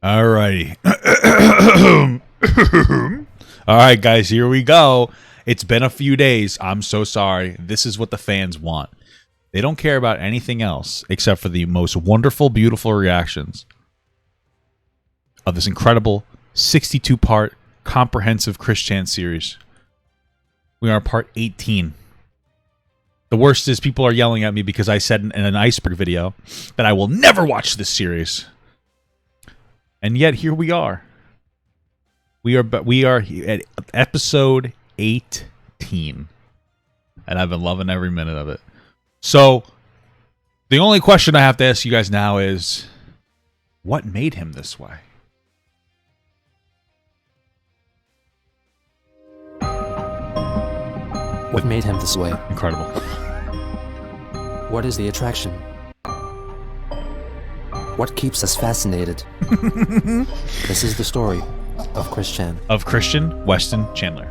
Alrighty. Alright, guys, here we go. It's been a few days. I'm so sorry. This is what the fans want. They don't care about anything else except for the most wonderful, beautiful reactions of this incredible 62-part comprehensive Chris Chan series. We are part 18. The worst is people are yelling at me because I said in an iceberg video that I will never watch this series. And yet here we are. We are at episode 18. And I've been loving every minute of it. So, the only question I have to ask you guys now is, what made him this way? What made him this way? Incredible. What is the attraction? What keeps us fascinated? This is the story of Chris Chan. Of Christian Weston Chandler.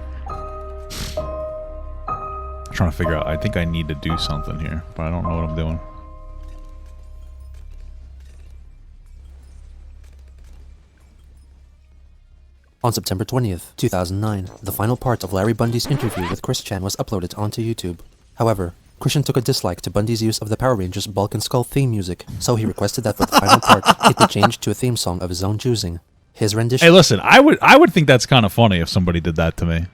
I'm trying to figure out. I think I need to do something here, but I don't know what I'm doing. On September 20th, 2009, the final part of Larry Bundy's interview with Chris Chan was uploaded onto YouTube. However, Christian took a dislike to Bundy's use of the Power Rangers Bulk and Skull theme music, so he requested that for the final part, it be changed to a theme song of his own choosing. His rendition... Hey, listen, I would think that's kind of funny if somebody did that to me.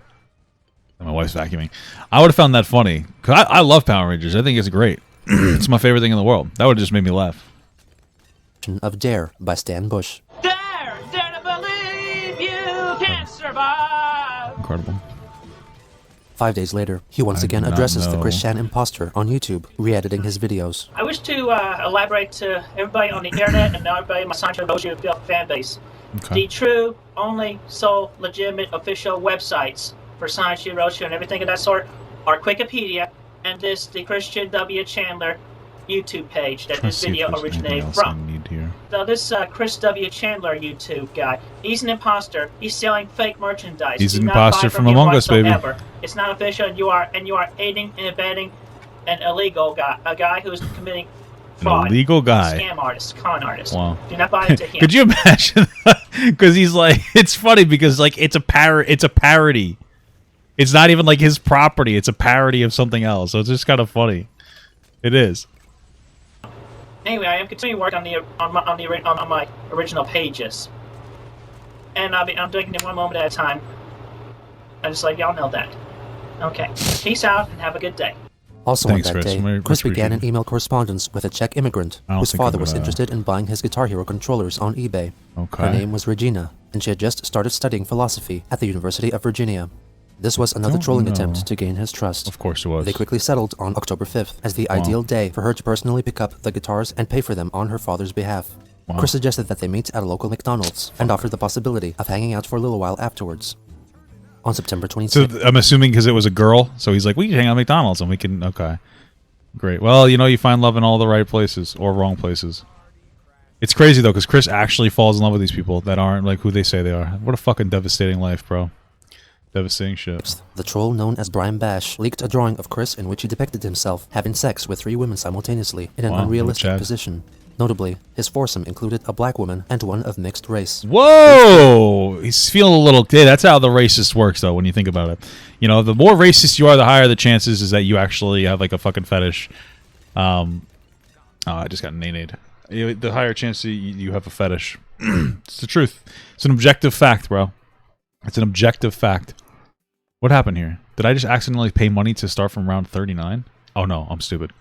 My wife's vacuuming. I would have found that funny. Because I love Power Rangers. I think it's great. It's my favorite thing in the world. That would have just made me laugh. Of Dare by Stan Bush. Dare to believe you can survive. Incredible. 5 days later, he once again addresses the Chris Chan imposter on YouTube, re-editing his videos. I wish to elaborate to everybody on the internet and everybody in my Sancho Roshi fan base. Okay. The true, only, sole, legitimate, official websites for Science Hiroshi and everything of that sort are Wikipedia and the Christian W. Chandler YouTube page that this video originated from. Now this Chris W. Chandler YouTube guy, he's an imposter. He's selling fake merchandise. He's an imposter from Among Us, baby. It's not official. And you are aiding and abetting an illegal guy, a guy who is committing fraud. An illegal guy, scam artist, con artist. Wow. Do not buy into him. Could you imagine? Because he's like, it's funny because like it's a parody. It's not even like his property. It's a parody of something else. So it's just kind of funny. It is. Anyway, I am continuing work on my original pages, and I'm doing it one moment at a time. I just let y'all know that. Okay, peace out and have a good day. Also on that day, Chris began an email correspondence with a Czech immigrant whose father was interested in buying his Guitar Hero controllers on eBay. Okay. Her name was Regina, and she had just started studying philosophy at the University of Virginia. This was another trolling attempt to gain his trust. Of course it was. They quickly settled on October 5th as the ideal day for her to personally pick up the guitars and pay for them on her father's behalf. Wow. Chris suggested that they meet at a local McDonald's and offered the possibility of hanging out for a little while afterwards. On September 26th... So I'm assuming because it was a girl, so he's like, we can hang out at McDonald's and we can... Okay. Great. Well, you know, you find love in all the right places or wrong places. It's crazy, though, because Chris actually falls in love with these people that aren't like who they say they are. What a fucking devastating life, bro. Devastating shit. The troll known as Brian Bash leaked a drawing of Chris in which he depicted himself having sex with 3 women simultaneously in an unrealistic position. Notably, his foursome included a black woman and one of mixed race. Whoa! He's feeling a little... Yeah, that's how the racist works, though, when you think about it. You know, the more racist you are, the higher the chances is that you actually have, like, a fucking fetish. Oh, I just got nay-nayed. The higher chance you have a fetish. It's the truth. It's an objective fact, bro. It's an objective fact. What happened here? Did I just accidentally pay money to start from round 39? Oh no, I'm stupid.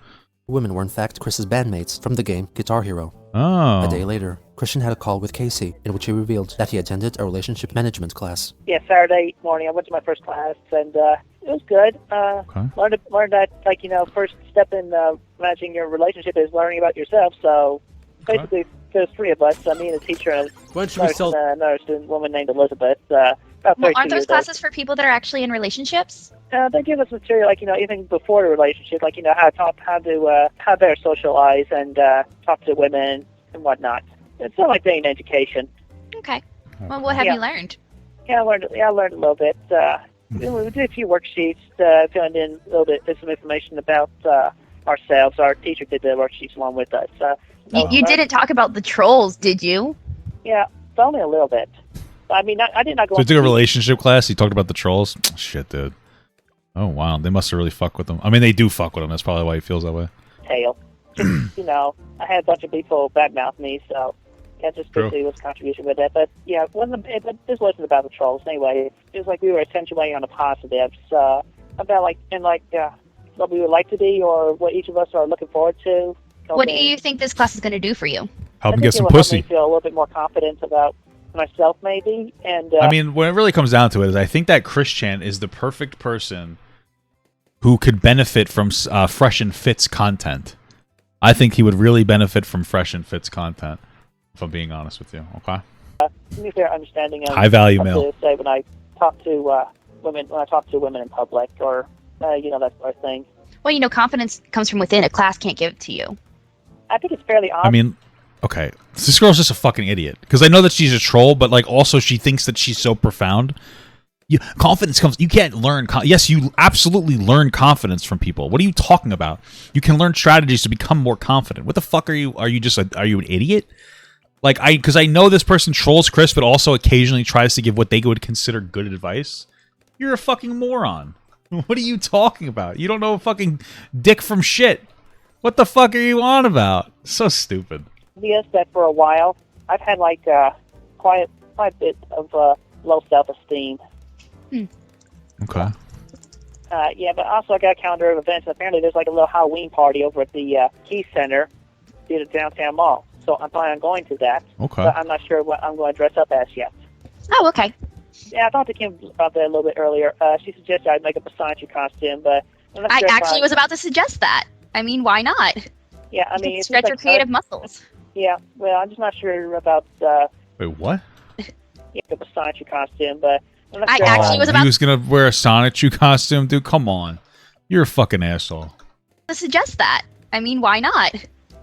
Women were in fact Chris's bandmates from the game Guitar Hero. Oh. A day later, Christian had a call with Casey in which he revealed that he attended a relationship management class. Yeah, Saturday morning I went to my first class and it was good. Learned that, like, you know, first step in managing your relationship is learning about yourself. So basically there's 3 of us, me and a teacher and another student woman named Elizabeth. Well, aren't those classes for people that are actually in relationships? They give us material, like, you know, even before the relationship, like, you know, how better socialize and talk to women and whatnot. It's not like being an education. Okay. Well, what have you learned? Yeah, I learned a little bit. We did a few worksheets, filling in a little bit, some information about ourselves. Our teacher did the worksheets along with us. You didn't talk about the trolls, did you? Yeah. but only a little bit. I mean, I did not go. So he took a relationship class. He talked about the trolls. Shit, dude. Oh wow, they must have really fucked with him. I mean, they do fuck with him. That's probably why he feels that way. Tail. Just, I had a bunch of people badmouth me, so yeah, just basically was contribution with it. But yeah, but this wasn't about the trolls anyway. It was like we were accentuating on the positives about what we would like to be or what each of us are looking forward to. What do you think this class is going to do for you? Help him get some pussy. Help me feel a little bit more confident about myself, maybe. And I mean, when it really comes down to it, is I think that Christian is the perfect person who could benefit from Fresh and Fit's content. I think he would really benefit from Fresh and Fit's content, if I'm being honest with you. Okay. Give me a fair understanding of high value male. Say when I talk to women in public, or that sort of thing. Well, confidence comes from within. A class can't give it to you. I think it's fairly obvious. I mean, okay, this girl's just a fucking idiot. Because I know that she's a troll, but like also she thinks that she's so profound. Confidence comes. You can't learn. Yes, you absolutely learn confidence from people. What are you talking about? You can learn strategies to become more confident. What the fuck are you? Are you an idiot? Like because I know this person trolls Chris, but also occasionally tries to give what they would consider good advice. You're a fucking moron. What are you talking about? You don't know fucking dick from shit. What the fuck are you on about? So stupid. Yes, that for a while I've had like quite a bit of low self-esteem. Okay. Yeah, but also I got a calendar of events. Apparently there's like a little Halloween party over at the Key Center near the downtown mall. So I'm planning on going to that. Okay. But I'm not sure what I'm going to dress up as yet. Oh, okay. Yeah, I talked to Kim about that a little bit earlier. She suggested I'd make up a Sancho costume, but I'm not I sure actually was about to suggest that. I mean, why not? Yeah, I mean, stretch your creative muscles. Yeah, well, I'm just not sure about. Wait, what? Yeah, a Sancho costume, but I'm not I sure. actually was about. He was gonna wear a Sonic Shoe costume, dude. Come on, you're a fucking asshole. To suggest that. I mean, why not?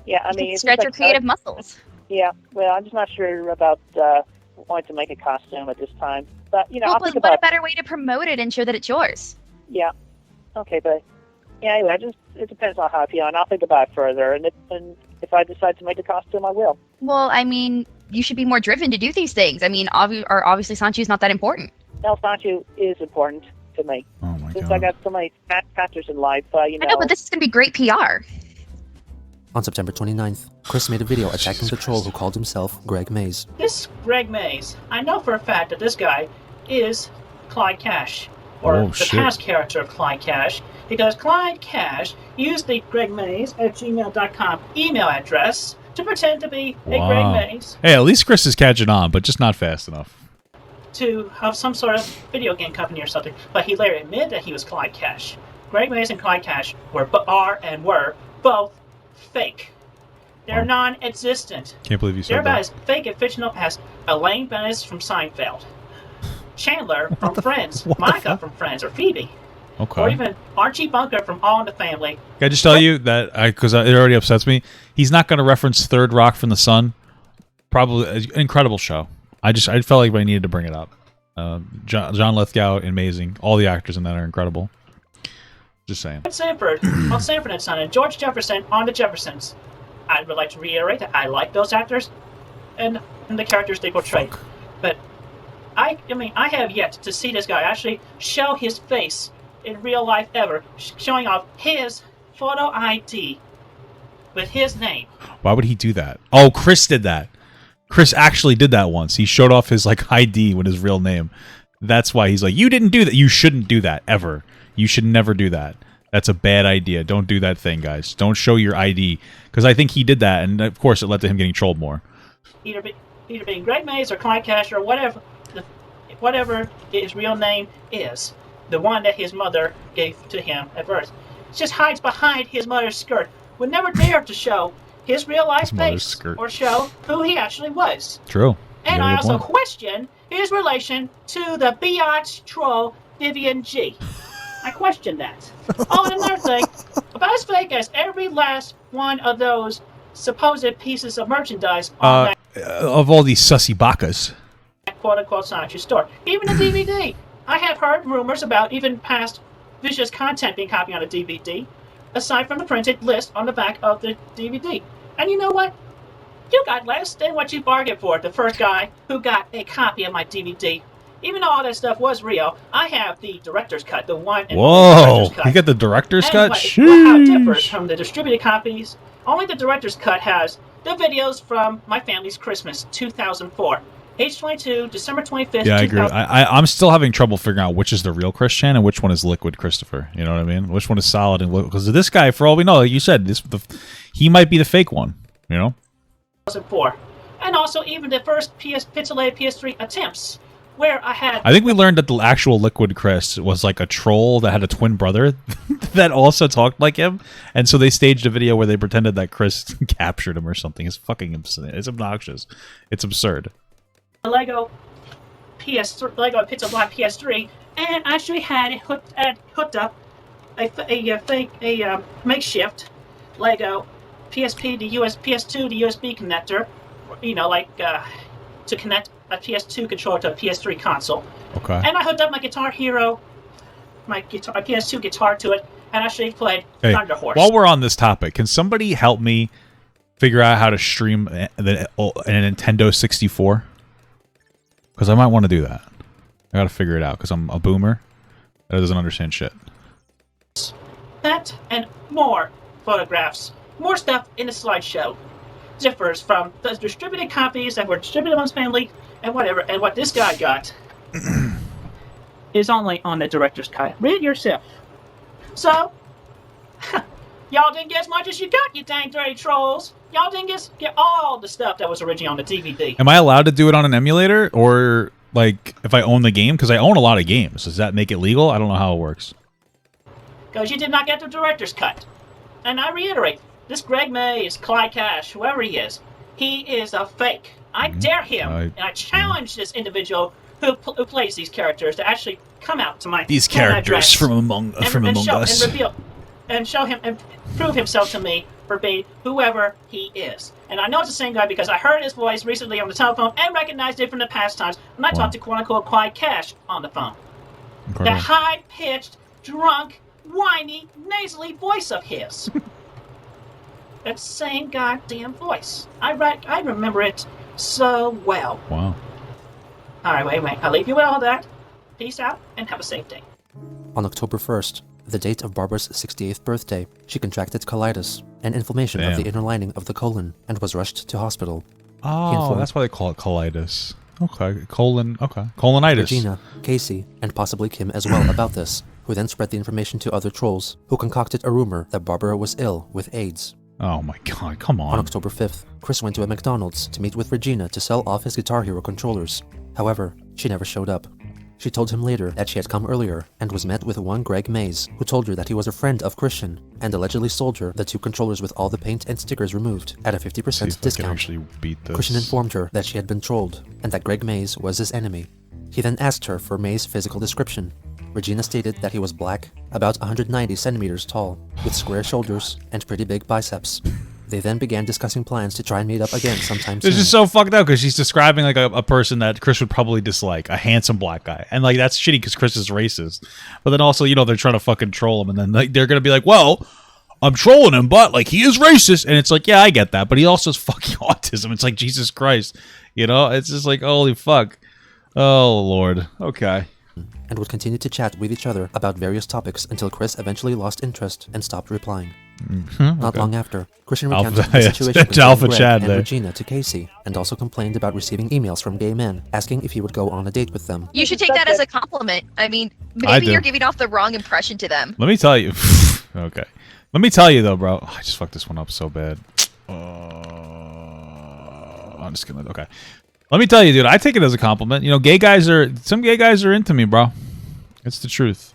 Yeah, I mean, stretch your creative muscles. Yeah, well, I'm just not sure about wanting to make a costume at this time. But I'll think what a better way to promote it and show that it's yours. Yeah. Okay, but yeah, anyway, it depends on how I feel, and I'll think about it further. And if I decide to make a costume, I will. Well, I mean, you should be more driven to do these things. I mean, obviously, Sancho is not that important. No, Sancho is important to me. Oh my Since god! I got so many factors in life, I know, but this is going to be great PR. On September 29th, Chris made a video attacking the troll who called himself Greg Mays. This Greg Mays, I know for a fact that this guy is Clyde Cash, or the past character of Clyde Cash, because Clyde Cash used the gregmays@gmail.com email address to pretend to be a Greg Mays. Hey, at least Chris is catching on, but just not fast enough. To have some sort of video game company or something, but he later admitted that he was Clyde Cash. Greg Mays and Clyde Cash were both fake. They're non-existent. Can't believe you said They're about that. as fake and fictional as Elaine Bennis from Seinfeld, Chandler from Friends, Monica from Friends, or Phoebe. Okay. Or even Archie Bunker from All in the Family. Can I just tell you that, because it already upsets me, he's not going to reference Third Rock from the Sun. Probably an incredible show. I felt like I needed to bring it up. John Lithgow, amazing. All the actors in that are incredible. Just saying. Sanford on Sanford and Son, and George Jefferson on The Jeffersons. I would like to reiterate that I like those actors and the characters they portray. Fuck. But I have yet to see this guy actually show his face in real life ever, showing off his photo ID with his name. Why would he do that? Oh, Chris did that. Chris actually did that once. He showed off his ID with his real name. That's why he's like, you didn't do that. You shouldn't do that ever. You should never do that. That's a bad idea. Don't do that thing, guys. Don't show your ID. Because I think he did that, and of course it led to him getting trolled more. Either being Greg Mays or Clyde Cash or whatever his real name is, the one that his mother gave to him at birth. It just hides behind his mother's skirt. Would never dare to show his real life face or show who he actually was. True. And I also question his relation to the biatch troll Vivian G. I question that. Oh, and another thing, about as fake as every last one of those supposed pieces of merchandise on of all these sussy bakas. that quote-unquote Sancho store. Even the DVD. I have heard rumors about even past vicious content being copied on a DVD, aside from the printed list on the back of the DVD. And you know what? You got less than what you bargained for. The first guy who got a copy of my DVD. Even though all that stuff was real, I have the director's cut, the one and Whoa, director's cut. you got the director's cut? How it differs from the distributed copies, only the director's cut has the videos from my family's Christmas 2004. Age 22, December 25th, Yeah, I agree. I'm still having trouble figuring out which is the real Christian and which one is Liquid Christopher. You know what I mean? Which one is solid and because this guy, for all we know, like you said, he might be the fake one. You know? 2004, and also even the first pixelated PS3 attempts, where I think we learned that the actual Liquid Chris was like a troll that had a twin brother that also talked like him, and so they staged a video where they pretended that Chris captured him or something. It's fucking insane. It's obnoxious. It's absurd. Lego Pixel Black PS3, and actually had it hooked up a makeshift Lego PSP to PS2 to USB connector, to connect a PS2 controller to a PS3 console. Okay. And I hooked up my Guitar Hero, my PS2 guitar to it, and actually played Thunder Horse. While we're on this topic, can somebody help me figure out how to stream a Nintendo 64? Because I might want to do that. I gotta figure it out because I'm a boomer that doesn't understand shit. That and more photographs, more stuff in the slideshow differs from the distributed copies that were distributed amongst family and whatever, and what this guy got is only on the director's cut. Read it yourself. So, y'all didn't get as much as you got, you dang dirty trolls. Y'all didn't get all the stuff that was originally on the DVD. Am I allowed to do it on an emulator, or like if I own the game? Because I own a lot of games. Does that make it legal? I don't know how it works. Because you did not get the director's cut. And I reiterate, this Greg Mays, Clyde Cash, whoever he is a fake. I dare him, and I challenge this individual who plays these characters to actually come out to my these characters from among us and reveal and show him and prove himself to me for being whoever he is. And I know it's the same guy because I heard his voice recently on the telephone and recognized it from the past times when I talked to quote-unquote Clyde Cash on the phone. Incredible. That high-pitched, drunk, whiny, nasally voice of his. That same goddamn voice. I remember it so well. Wow. Alright, wait. I'll leave you with all that. Peace out, and have a safe day. On October 1st, the date of Barbara's 68th birthday, she contracted colitis, an inflammation of the inner lining of the colon, and was rushed to hospital. Oh, that's why they call it colitis. Okay, colonitis. Regina, Casey, and possibly Kim as well about this, who then spread the information to other trolls, who concocted a rumor that Barbara was ill with AIDS. Oh my god, come on. On October 5th, Chris went to a McDonald's to meet with Regina to sell off his Guitar Hero controllers. However, she never showed up. She told him later that she had come earlier and was met with one Greg Mays, who told her that he was a friend of Christian and allegedly sold her the two controllers with all the paint and stickers removed at a 50% discount. Christian informed her that she had been trolled and that Greg Mays was his enemy. He then asked her for Mays' physical description. Regina stated that he was black, about 190 centimeters tall, with square shoulders and pretty big biceps. They then began discussing plans to try and meet up again sometime soon. This is so fucked up because she's describing like a person that Chris would probably dislike, a handsome black guy. And like that's shitty because Chris is racist. But then also, they're trying to fucking troll him. And then like they're going to be like, well, I'm trolling him, but like he is racist. And it's like, yeah, I get that. But he also has fucking autism. It's like, Jesus Christ. It's just like, holy fuck. Oh, Lord. Okay. And would continue to chat with each other about various topics until Chris eventually lost interest and stopped replying. Not long after, Christian recounted the situation between Greg and Regina to Casey, and also complained about receiving emails from gay men asking if he would go on a date with them. You should take that as a compliment. I mean, maybe you're giving off the wrong impression to them. Let me tell you. Okay. Let me tell you though, bro. I just fucked this one up so bad. I'm just gonna. Okay. Let me tell you, dude. I take it as a compliment. Some gay guys are into me, bro. It's the truth.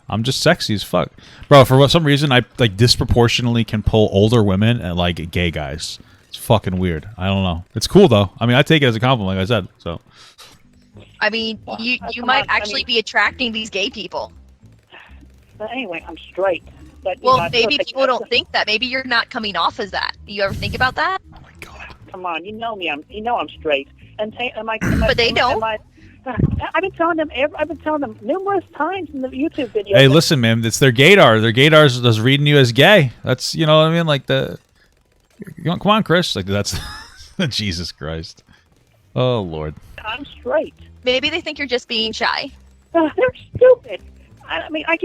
I'm just sexy as fuck, bro. For some reason, I like disproportionately can pull older women and like gay guys. It's fucking weird. I don't know. It's cool though. I mean, I take it as a compliment, like I said. So. I mean, you might actually be attracting these gay people. But anyway, I'm straight. But, maybe people don't think that. Maybe you're not coming off as that. You ever think about that? Oh my god. Come on, you know me. I'm straight. But they don't. I've been telling them numerous times in the YouTube videos. Hey, listen, man, it's their gaydar. Their gaydar is reading you as gay. That's, you know what I mean? Like come on, Chris. Like that's Jesus Christ. Oh, Lord. I'm straight. Maybe they think you're just being shy. They're stupid. I mean, I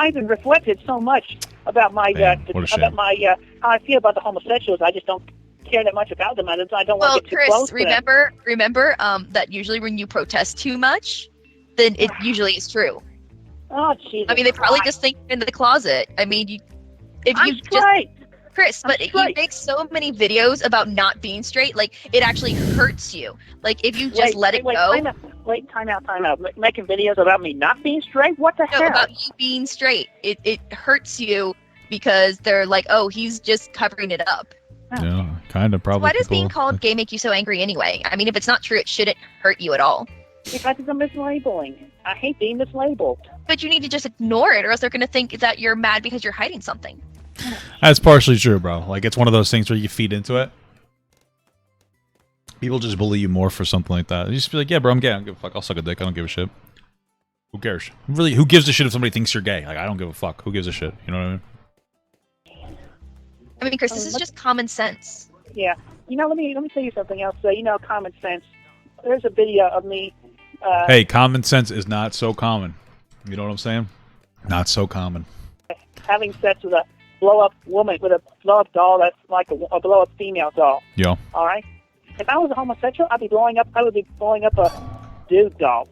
even reflected so much about my Man, what a shame. about my how I feel about the homosexuals. I just don't care that much about them. I don't want Well, to get too close Chris, to them. remember that usually when you protest too much, then it usually is true. Oh, Jesus. I mean, they probably Christ. just think you're in the closet. I mean, I'm straight. Chris, but I'm you straight. make so many videos about not being straight, like it actually hurts you. Like if you just let it go. Time out. Making videos about me not being straight? What the hell? About you being straight, it hurts you because they're like, oh, he's just covering it up. Yeah, kind of probably. Why does being called gay make you so angry anyway? I mean, if it's not true, it shouldn't hurt you at all. Because it's a mislabeling. I hate being mislabeled. But you need to just ignore it, or else they're going to think that you're mad because you're hiding something. That's partially true, bro. Like, it's one of those things where you feed into it. People just bully you more for something like that. You just be like, yeah, bro, I'm gay. I don't give a fuck. I'll suck a dick. I don't give a shit. Who cares? Really, who gives a shit if somebody thinks you're gay? Like, I don't give a fuck. Who gives a shit? You know what I mean? I mean, Chris, this is just common sense. Yeah. You know, let me tell you something else. You know, common sense. There's a video of me. Hey, common sense is not so common. You know what I'm saying? Not so common. Having sex with a blow-up woman, with a blow-up doll that's like a blow-up female doll. Yo. All right. If I was a homosexual, I would be blowing up a dude doll.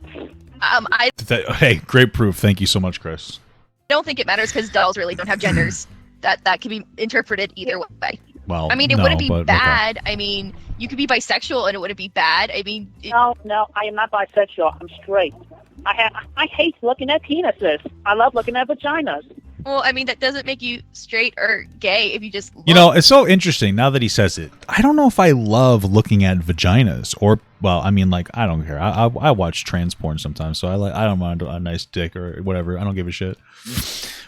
Hey, great proof. Thank you so much, Chris. I don't think it matters because dolls really don't have genders. That can be interpreted either way. Well, I mean, it wouldn't be bad. Okay. I mean, you could be bisexual and it wouldn't be bad. I mean, no, I am not bisexual. I'm straight. I hate looking at penises. I love looking at vaginas. Well, I mean, that doesn't make you straight or gay if you just look. You know, it's so interesting now that he says it. I don't know if I love looking at vaginas or, well, I mean, like, I don't care. I watch trans porn sometimes, so I don't mind a nice dick or whatever. I don't give a shit.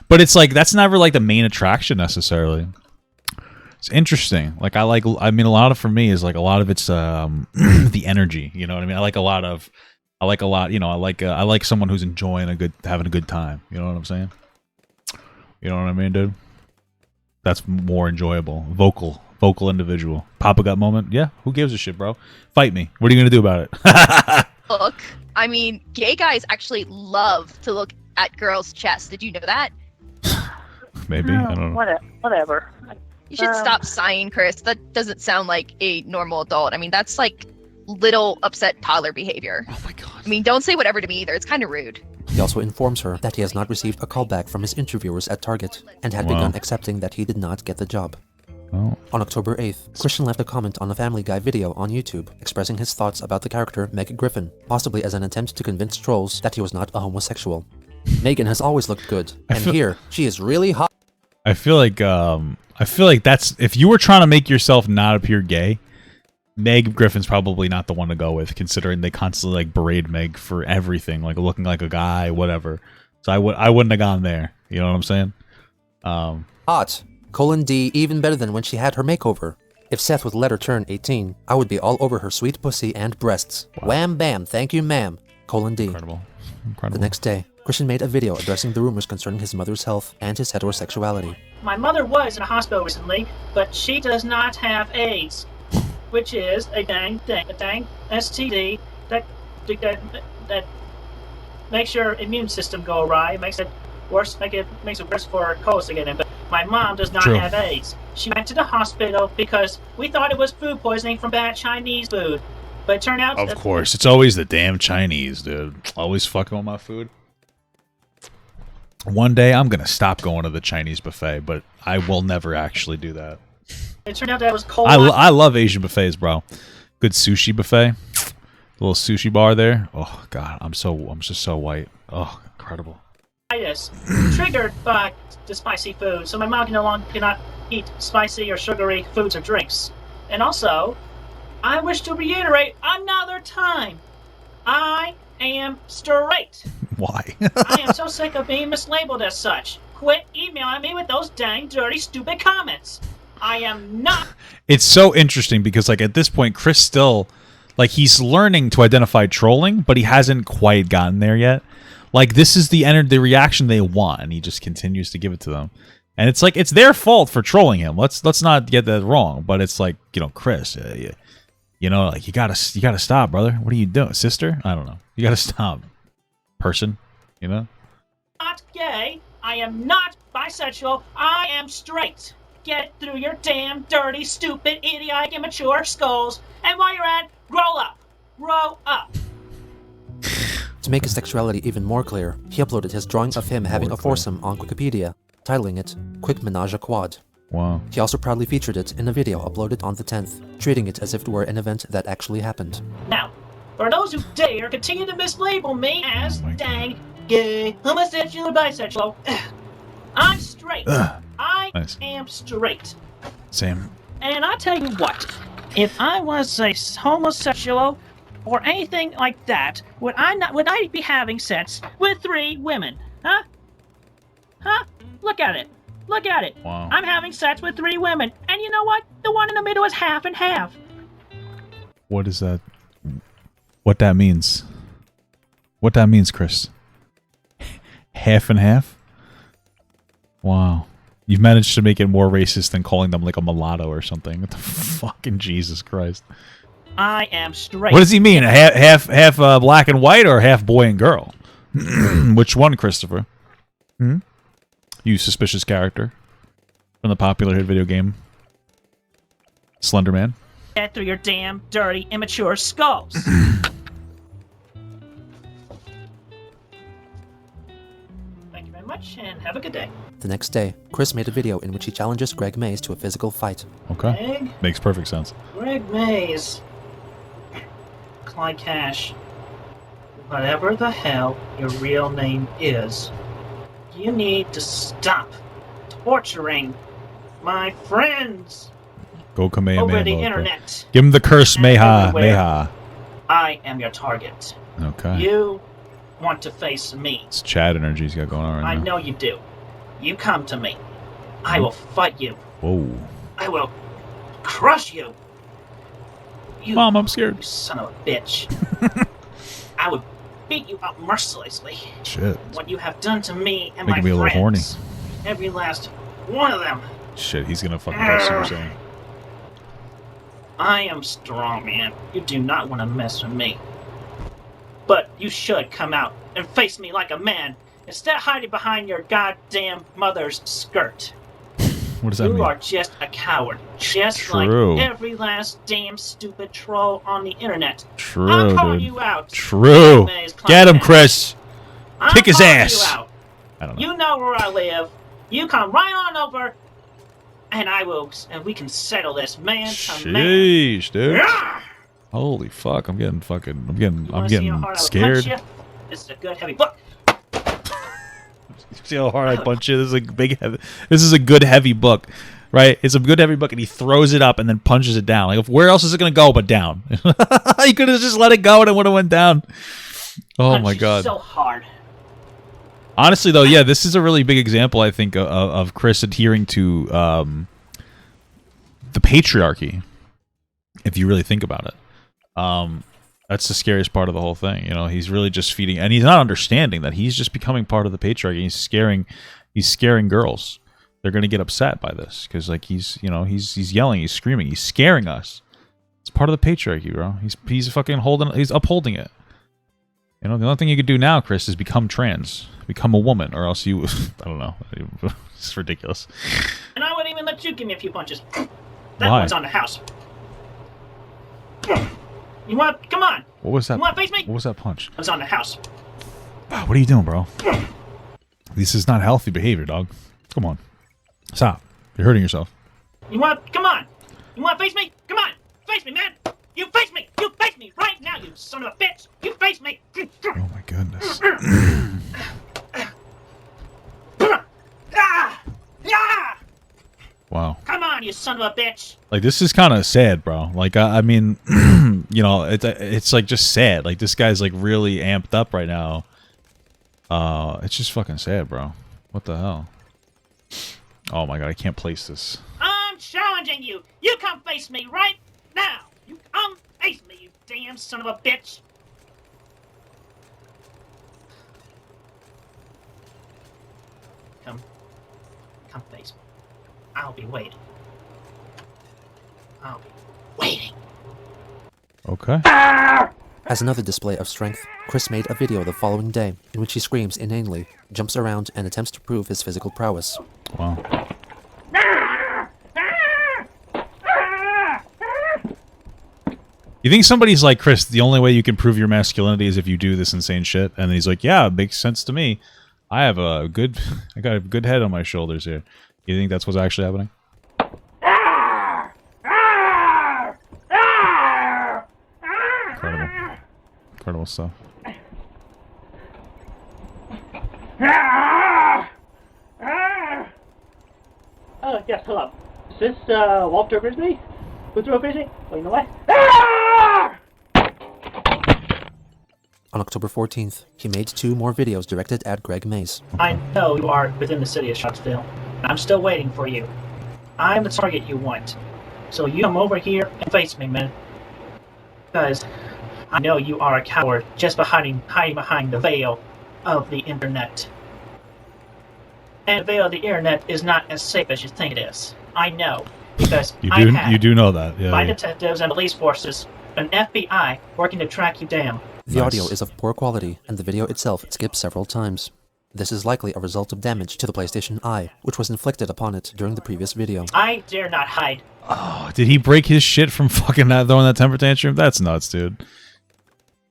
But it's like, that's never like the main attraction necessarily. It's interesting. Like, I mean, a lot of, for me, is like a lot of it's the energy. You know what I mean? I like a lot, you know, I like someone who's enjoying having a good time. You know what I'm saying? You know what I mean, dude? That's more enjoyable. Vocal individual. Papa gut moment? Yeah, who gives a shit, bro? Fight me. What are you going to do about it? Look, I mean, gay guys actually love to look at girls' chests. Did you know that? Maybe. I don't know. Whatever. You should stop sighing, Chris. That doesn't sound like a normal adult. I mean, that's like little upset toddler behavior. Oh my god. I mean, don't say whatever to me either. It's kind of rude. He also informs her that he has not received a callback from his interviewers at Target and had begun accepting that he did not get the job. Oh. On October 8th, Christian left a comment on a Family Guy video on YouTube expressing his thoughts about the character Meg Griffin, possibly as an attempt to convince trolls that he was not a homosexual. Megan has always looked good, and here, she is really hot. I feel like that's, if you were trying to make yourself not appear gay, Meg Griffin's probably not the one to go with, considering they constantly like berate Meg for everything, like looking like a guy, whatever. So I wouldn't have gone there. You know what I'm saying? Hot. D, even better than when she had her makeover. If Seth would let her turn 18, I would be all over her sweet pussy and breasts. Wow. Wham bam, thank you ma'am. D. Incredible. The next day, Christian made a video addressing the rumors concerning his mother's health and his heterosexuality. My mother was in a hospital recently, but she does not have AIDS, which is a dang STD that makes your immune system go awry. It makes it worse. Makes it worse for colds to get in. But my mom does not have AIDS. She went to the hospital because we thought it was food poisoning from bad Chinese food, but it turned out. Of course, it's always the damn Chinese, dude. Always fucking with my food. One day I'm gonna stop going to the Chinese buffet, but I will never actually do that. It turned out that was cold. I love Asian buffets, bro. Good sushi buffet, little sushi bar there. Oh god, I'm just so white. Oh, incredible. Triggered by the spicy food, so my mom cannot eat spicy or sugary foods or drinks. And also, I wish to reiterate another time, I am straight. Why? I am so sick of being mislabeled as such. Quit emailing me with those dang dirty stupid comments. I am not. It's so interesting because like at this point Chris still like he's learning to identify trolling, but he hasn't quite gotten there yet. Like this is the reaction they want, and he just continues to give it to them. And it's like it's their fault for trolling him. Let's not get that wrong. But it's like, you know, Chris, you know, like you gotta stop, brother. What are you doing, sister? I don't know. You gotta stop, person. You know. Not gay. I am not bisexual. I am straight. Get it through your damn dirty, stupid, idiotic, immature skulls. And while you're at, grow up. Grow up. To make his sexuality even more clear, he uploaded his drawing of him having a foursome on Wikipedia, titling it Quick Menage a Quad. Wow. He also proudly featured it in a video uploaded on the 10th, treating it as if it were an event that actually happened. Now, for those who dare continue to mislabel me as dang, gay, homosexual, or bisexual, I'm straight. I am straight. Same. And I tell you what, if I was a homosexual or anything like that, would I be having sex with 3 women? Huh? Huh? Look at it. Look at it. Wow. I'm having sex with 3 women. And you know what? The one in the middle is half and half. What is that? What that means? What that means, Chris? Half and half? Wow. You've managed to make it more racist than calling them like a mulatto or something. What the fucking Jesus Christ. I am straight. What does he mean? Half black and white or half boy and girl? Which one, Christopher? Hmm? You suspicious character from the popular hit video game Slender Man. Get through your damn, dirty, immature skulls. Thank you very much, and have a good day. The next day, Chris made a video in which he challenges Greg Mays to a physical fight. Okay. Greg? Makes perfect sense. Greg Mays. Clyde Cash. Whatever the hell your real name is, you need to stop torturing my friends Go Kamehameha. over the mode, bro. internet. Give him the curse, And Meha. everywhere. Meha. I am your target. Okay. You want to face me. It's Chad energy he's got going on right I now. know you do. You come to me. I will fight you. Whoa. I will crush you. You, Mom, I'm scared. you son of a bitch. I would beat you up mercilessly. Shit. What you have done to me and Making my me a little horny. friends. Every last one of them. Shit, he's gonna fucking go Super Saiyan. I am strong, man. You do not want to mess with me. But you should come out and face me like a man, instead of hiding behind your goddamn mother's skirt. What does that You mean? are just a coward. Just True. like every last damn stupid troll on the internet. True, I'm calling dude. you out. True. Mays, Get him, Clyde. Chris. I'm Kick his calling ass. You, out. I don't know. You know where I live. You come right on over, and we can settle this man to man. Sheesh, dude. Yeah! Holy fuck! I'm getting You wanna see how hard I would scared. punch you? This is a good heavy book. See how hard I punch you? This is a big heavy. This is a good heavy book, right? It's a good heavy book, and he throws it up and then punches it down. Like, where else is it gonna go but down? He could have just let it go and it would have went down. Oh Punch my you god! So hard. Honestly, though, yeah, this is a really big example, I think, of Chris adhering to the patriarchy. If you really think about it, that's the scariest part of the whole thing. You know, he's really just feeding, and he's not understanding that he's just becoming part of the patriarchy. He's scaring girls. They're gonna get upset by this because, like, he's yelling, he's screaming, he's scaring us. It's part of the patriarchy, bro. He's upholding it. You know, the only thing you could do now, Chris, is become trans, become a woman, or else you, I don't know. It's ridiculous. And I wouldn't even let you give me a few punches. That Why? one's on the house. You want? Come on. What was that? You want to face me? What was that punch? It's on the house. Wow, what are you doing, bro? This is not healthy behavior, dog. Come on. Stop. You're hurting yourself. You want? Come on. You want to face me? Come on. Face me, man. You face me. You face me right now, you son of a bitch. You face me. Oh my goodness. Wow. Come on, you son of a bitch. Like, this is kind of sad, bro. Like, I mean, you know, it's like just sad. Like, this guy's like really amped up right now. It's just fucking sad, bro. What the hell? Oh my god, I can't place this. I'm challenging you. You come face me right now. You come face me, you damn son of a bitch. Come face me. I'll be waiting. I'll be waiting. Okay. As another display of strength, Chris made a video the following day in which he screams inanely, jumps around, and attempts to prove his physical prowess. Wow. You think somebody's like, Chris, the only way you can prove your masculinity is if you do this insane shit? And he's like, yeah, it makes sense to me. I got a good head on my shoulders here. You think that's what's actually happening? Incredible. Incredible stuff. Oh, yes, hello. Is this, Walter Grizzly? Woodrow Grizzly? Oh, you know what? On October 14th, he made 2 more videos directed at Greg Mace. I know you are within the city of Sharpsville, and I'm still waiting for you. I'm the target you want. So you come over here and face me, man. Because I know you are a coward just hiding behind the veil of the internet. And the veil of the internet is not as safe as you think it is. I know. Because you do know that. Yeah. My detectives and police forces, an FBI working to track you down. The audio is of poor quality, and the video itself skips several times. This is likely a result of damage to the PlayStation Eye, which was inflicted upon it during the previous video. I dare not hide. Oh, did he break his shit from fucking throwing that temper tantrum? That's nuts, dude.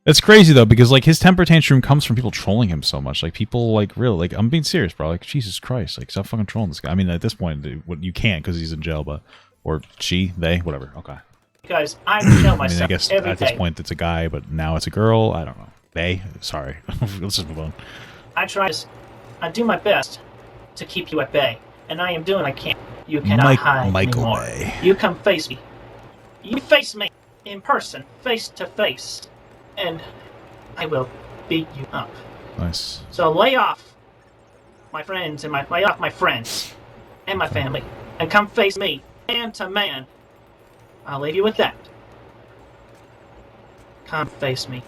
It's crazy though, because like his temper tantrum comes from people trolling him so much. Like people like really, like I'm being serious, bro. Like Jesus Christ, like stop fucking trolling this guy. I mean, at this point, you can't because he's in jail, but or she, they, whatever. Okay. Because I tell myself I mean, I guess every at this day. point it's a guy, but now it's a girl. I don't know. They, sorry. Let's just move on. I do my best to keep you at bay, and I am doing what I can. You cannot hide Michael anymore. Bay. You come face me. You face me in person, face to face, and I will beat you up. Nice. So lay off my friends and lay off my friends and my family, and come face me, man to man. I'll leave you with that. Come face me.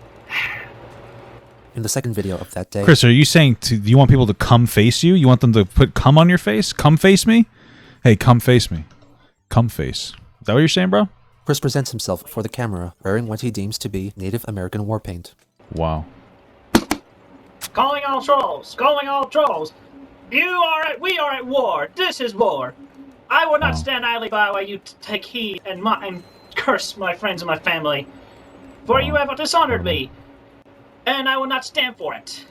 In the second video of that day, Chris, are you saying do you want people to come face you? You want them to put cum on your face? Come face me? Hey, come face me. Come face. Is that what you're saying, bro? Chris presents himself for the camera wearing what he deems to be Native American war paint. Wow. Calling all trolls! Calling all trolls! We are at war! This is war! I will not stand idly by while you take heed and curse my friends and my family. For you have dishonored me, and I will not stand for it.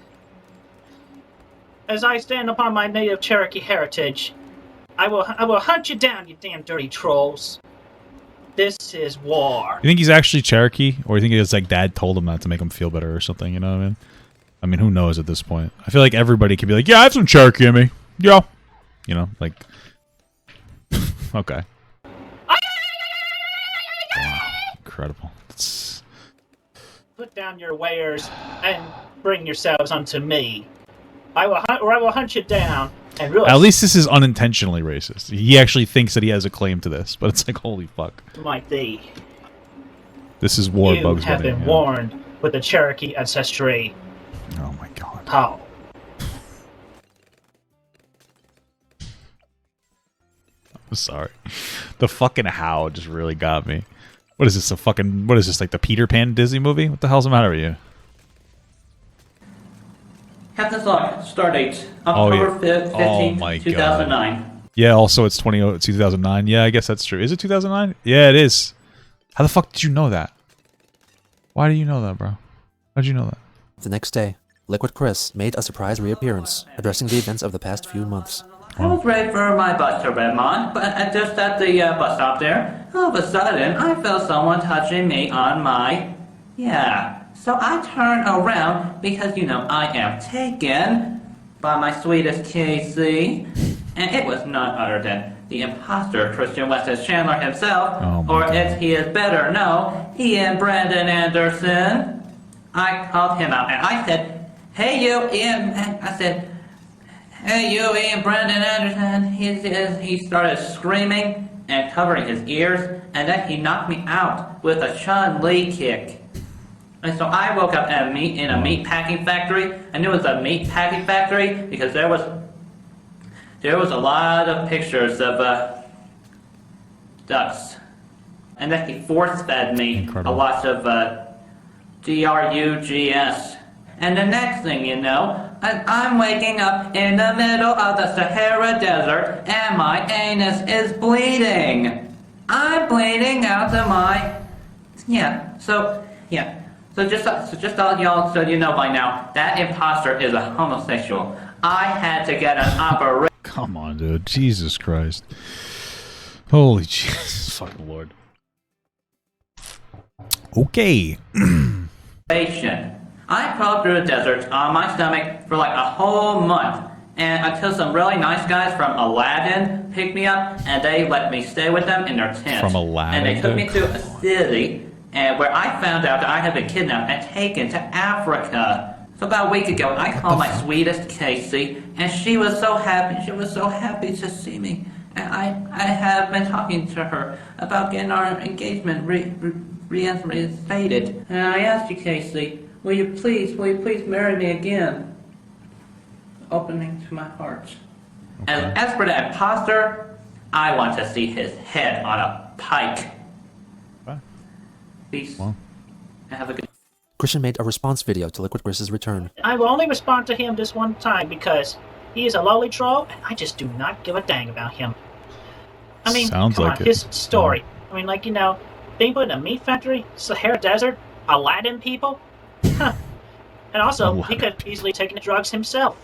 As I stand upon my native Cherokee heritage, I will hunt you down, you damn dirty trolls. This is war. You think he's actually Cherokee, or you think it's like Dad told him that to make him feel better or something? You know what I mean? I mean, who knows at this point? I feel like everybody could be like, "Yeah, I have some Cherokee in me." Yeah, you know, like, okay. Wow, incredible. It's... Put down your wares and bring yourselves unto me. I will hunt you down and realize. At least this is unintentionally racist. He actually thinks that he has a claim to this, but it's like, holy fuck. Might be. This is war, You Bugs have Bunny. been Yeah. warned with the Cherokee ancestry. Oh my god. How? I'm sorry. The fucking how just really got me. What is this, like the Peter Pan Disney movie? What the hell's the matter with you? Captain's log, start date, October 15th, Oh my 2009. Yeah, also it's 2009. Yeah, I guess that's true. Is it 2009? Yeah, it is. How the fuck did you know that? Why do you know that, bro? How'd you know that? The next day, Liquid Chris made a surprise reappearance, addressing the events of the past few months. I was ready for my bus to Redmond, but just at the bus stop there, all of a sudden, I felt someone touching me on my... Yeah. So I turned around because, you know, I am taken by my sweetest KC, and it was none other than the imposter Christian Weston Chandler himself, Oh my or God. as he is better known, Ian Brandon Anderson. I called him out and I said, "Hey you, Ian," I said, "Hey you, Ian Brandon Anderson." He started screaming and covering his ears, and then he knocked me out with a Chun-Li kick. And so I woke up in a meat packing factory. I knew it was a meat packing factory because there was there was a lot of pictures of ducks. And then he force-fed me a lot of drugs. And the next thing you know, I'm waking up in the middle of the Sahara Desert and my anus is bleeding. I'm bleeding out of my... So just all y'all so you know by now, that imposter is a homosexual. I had to get an operation. Come on, dude. Jesus Christ. Holy Jesus fucking Lord. Okay. I crawled through the desert on my stomach for like a whole month. And until some really nice guys from Aladdin picked me up and they let me stay with them in their tent. From Aladdin? And they took me to a city where I found out that I had been kidnapped and taken to Africa. So about a week ago, I called my sweetest Casey, and she was so happy. She was so happy to see me. And I have been talking to her about getting our engagement reinstated. And I asked you, Casey, will you please marry me again? Opening to my heart. Okay. And as for the imposter, I want to see his head on a pike. What? Peace. Well. Have a good... Christian made a response video to Liquid Chris's return. I will only respond to him this one time because he is a lowly troll, and I just do not give a dang about him. I mean, come on, his story. I mean, like, you know, being put in a meat factory, Sahara Desert, Aladdin people. Huh. And also, he could have easily taken the drugs himself,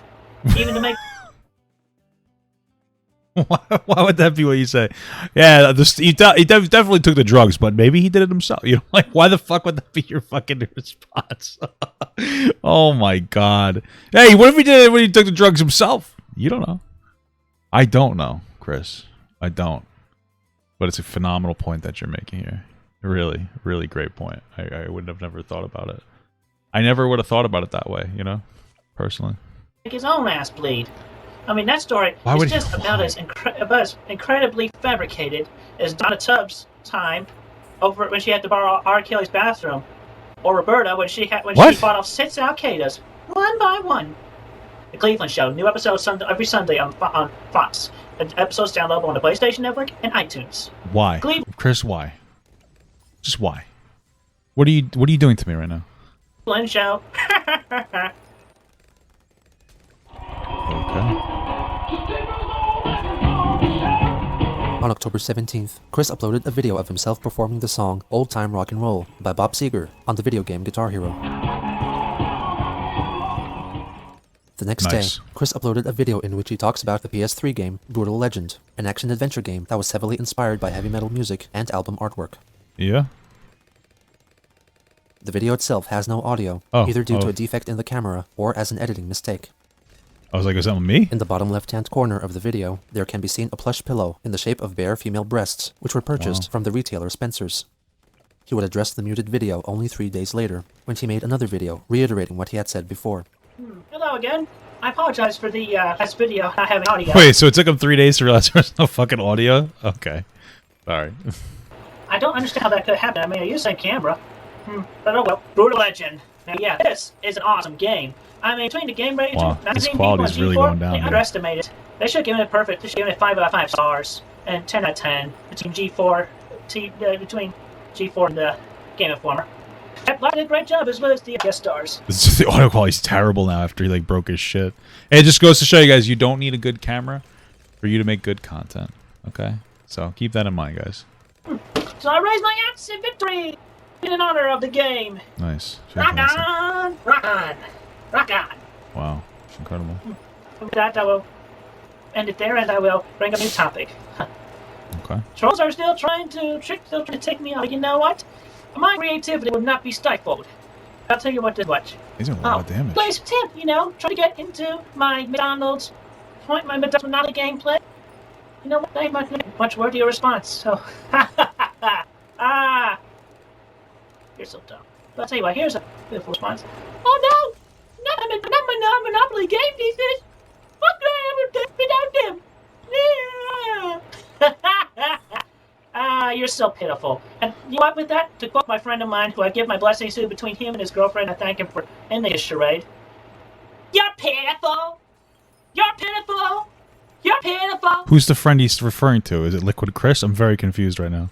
even to make... Why would that be what you say? Yeah, he definitely took the drugs, but maybe he did it himself. You know, like, why the fuck would that be your fucking response? Oh my god. Hey, what if he did it when he took the drugs himself? You don't know. I don't know, Chris. I don't. But it's a phenomenal point that you're making here. Really, really great point. I would have never thought about it. I never would have thought about it that way, you know, personally. Make his own ass bleed. I mean, that story is just about as incredibly fabricated as Donna Tubbs' time over when she had to borrow R. Kelly's bathroom, or Roberta when she fought off 6 Al-Qaedas one by one. The Cleveland Show, new episodes every Sunday on Fox. Episodes downloadable on the PlayStation Network and iTunes. Why, Chris? Why? Just why? What are you doing to me right now? Cleveland Show. Okay. On October 17th, Chris uploaded a video of himself performing the song Old Time Rock and Roll by Bob Seger on the video game Guitar Hero. The next day, Chris uploaded a video in which he talks about the PS3 game Brutal Legend, an action-adventure game that was heavily inspired by heavy metal music and album artwork. Yeah? The video itself has no audio, either due to a defect in the camera or as an editing mistake. I was like, is that me? In the bottom left-hand corner of the video, there can be seen a plush pillow in the shape of bare female breasts, which were purchased from the retailer Spencer's. He would address the muted video only 3 days later, when he made another video reiterating what he had said before. Hello again. I apologize for the last video not having audio. Wait, so it took him 3 days to realize there was no fucking audio? Okay. Sorry. I don't understand how that could happen. I mean, I use the same camera. But oh well. Brutal Legend. Now, yeah, this is an awesome game. I mean, between the game rating, this quality's really going down. They underestimated it. They should have given it perfect. They should have given it 5 out of 5 stars and 10 out of 10 between G4 and the Game Informer. That did a great job as well as the guest stars. The audio quality's terrible now after he like broke his shit. And it just goes to show you guys, you don't need a good camera for you to make good content. Okay, so keep that in mind, guys. So I raise my axe in victory in honor of the game. Nice. Rock on, rock on, rock on. Wow, it's incredible. With that, I will end it there, and I will bring a new topic. Okay. Trolls are still trying to take me out. But you know what? My creativity would not be stifled. I'll tell you what. These are a lot of damage. Place tip, try to get into my McDonald's Monopoly gameplay. You know what? They might make much worthier response. So, you're so dumb. But I'll tell you what. Here's a beautiful response. Oh no! Not Monopoly game pieces. What could I ever do without them? You're so pitiful. And you know what with that? To quote my friend of mine, who I give my blessings to between him and his girlfriend, I thank him for ending his charade. You're pitiful! You're pitiful! You're pitiful. Who's the friend he's referring to? Is it Liquid Chris? I'm very confused right now.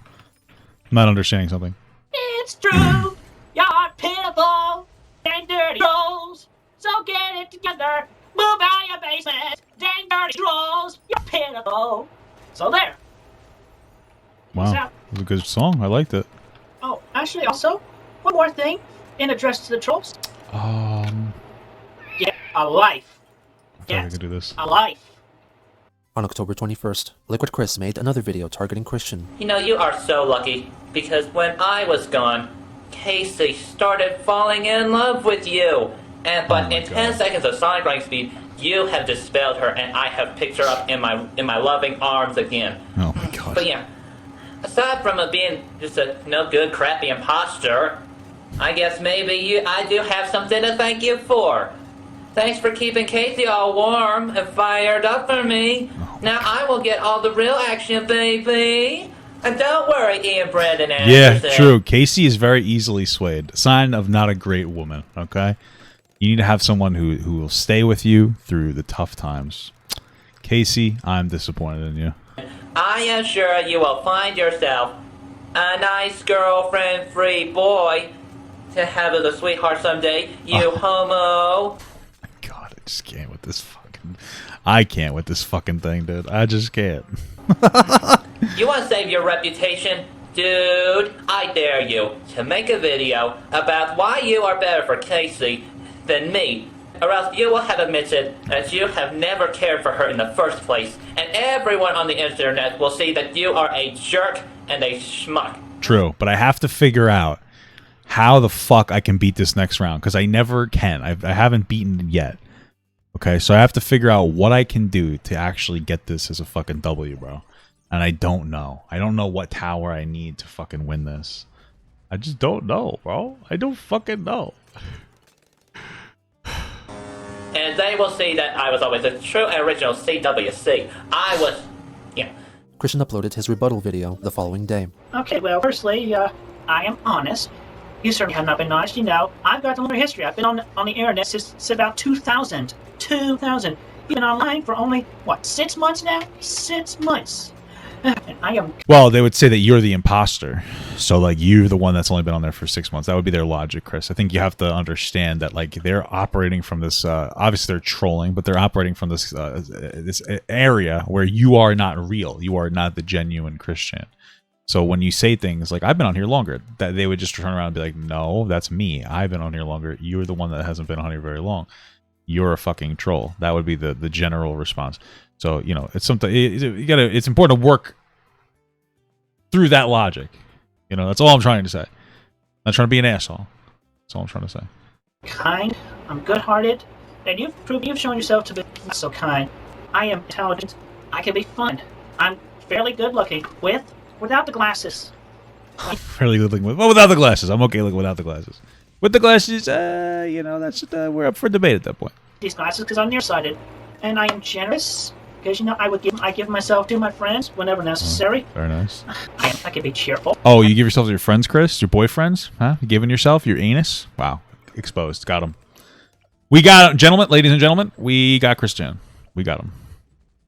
I'm not understanding something. It's true. You're pitiful and dirty trolls. So get it together. Move out of your basement. Dang dirty trolls. You're pitiful. So there. Wow. That was a good song. I liked it. Oh, actually, also, one more thing in address to the trolls. Get a life. I could do this. A life. On October 21st, Liquid Chris made another video targeting Christian. You know, you are so lucky, because when I was gone, Casey started falling in love with you. But in 10 seconds of sonic running speed, you have dispelled her, and I have picked her up in my loving arms again. Oh my god. But yeah, aside from being just a no good, crappy imposter, I guess maybe I do have something to thank you for. Thanks for keeping Casey all warm and fired up for me. Now I will get all the real action, baby. And don't worry, Ian Brandon Anderson. Yeah, true. Casey is very easily swayed. Sign of not a great woman, okay? You need to have someone who will stay with you through the tough times. Casey, I'm disappointed in you. I am sure you will find yourself a nice girlfriend-free boy to have as a sweetheart someday, you homo. God, I just can't with this fucking... I can't with this fucking thing, dude. I just can't. You want to save your reputation? Dude, I dare you to make a video about why you are better for Casey than me, or else you will have admitted that you have never cared for her in the first place, and everyone on the internet will see that you are a jerk and a schmuck. True, but I have to figure out how the fuck I can beat this next round, because I never can. I haven't beaten it yet. Okay, so I have to figure out what I can do to actually get this as a fucking W, bro. And I don't know. I don't know what tower I need to fucking win this. I just don't know, bro. I don't fucking know. And they will see that I was always a true and original CWC. I was... yeah. Christian uploaded his rebuttal video the following day. Okay, well, firstly, I am honest. You certainly have not been honest, you know. I've got a little history. I've been on the internet since about 2000. 2000. You've been online for only, what, 6 months now? 6 months. And I am... Well, they would say that you're the imposter. So, like, you're the one that's only been on there for 6 months. That would be their logic, Chris. I think you have to understand that, like, they're operating from this... obviously, they're trolling, but they're operating from this this area where you are not real. You are not the genuine Christian. So when you say things like, I've been on here longer, that they would just turn around and be like, no, that's me. I've been on here longer. You're the one that hasn't been on here very long. You're a fucking troll. That would be the general response. So, you know, it's something you gotta. It's important to work through that logic. You know, that's all I'm trying to say. I'm not trying to be an asshole. That's all I'm trying to say. Kind. I'm good-hearted, and you've shown yourself to be not so kind. I am intelligent. I can be fun. I'm fairly good-looking without the glasses. Fairly good looking without the glasses. I'm okay looking without the glasses. With the glasses, you know, that's we're up for debate at that point. These glasses because I'm nearsighted, and I am generous. Because, you know, I give myself to my friends whenever necessary. Oh, very nice. I can be cheerful. Oh, you give yourself to your friends, Chris? Your boyfriends? Huh? You giving yourself your anus? Wow. Exposed. Got him. We got him. Gentlemen, ladies and gentlemen, we got Christian. We got him.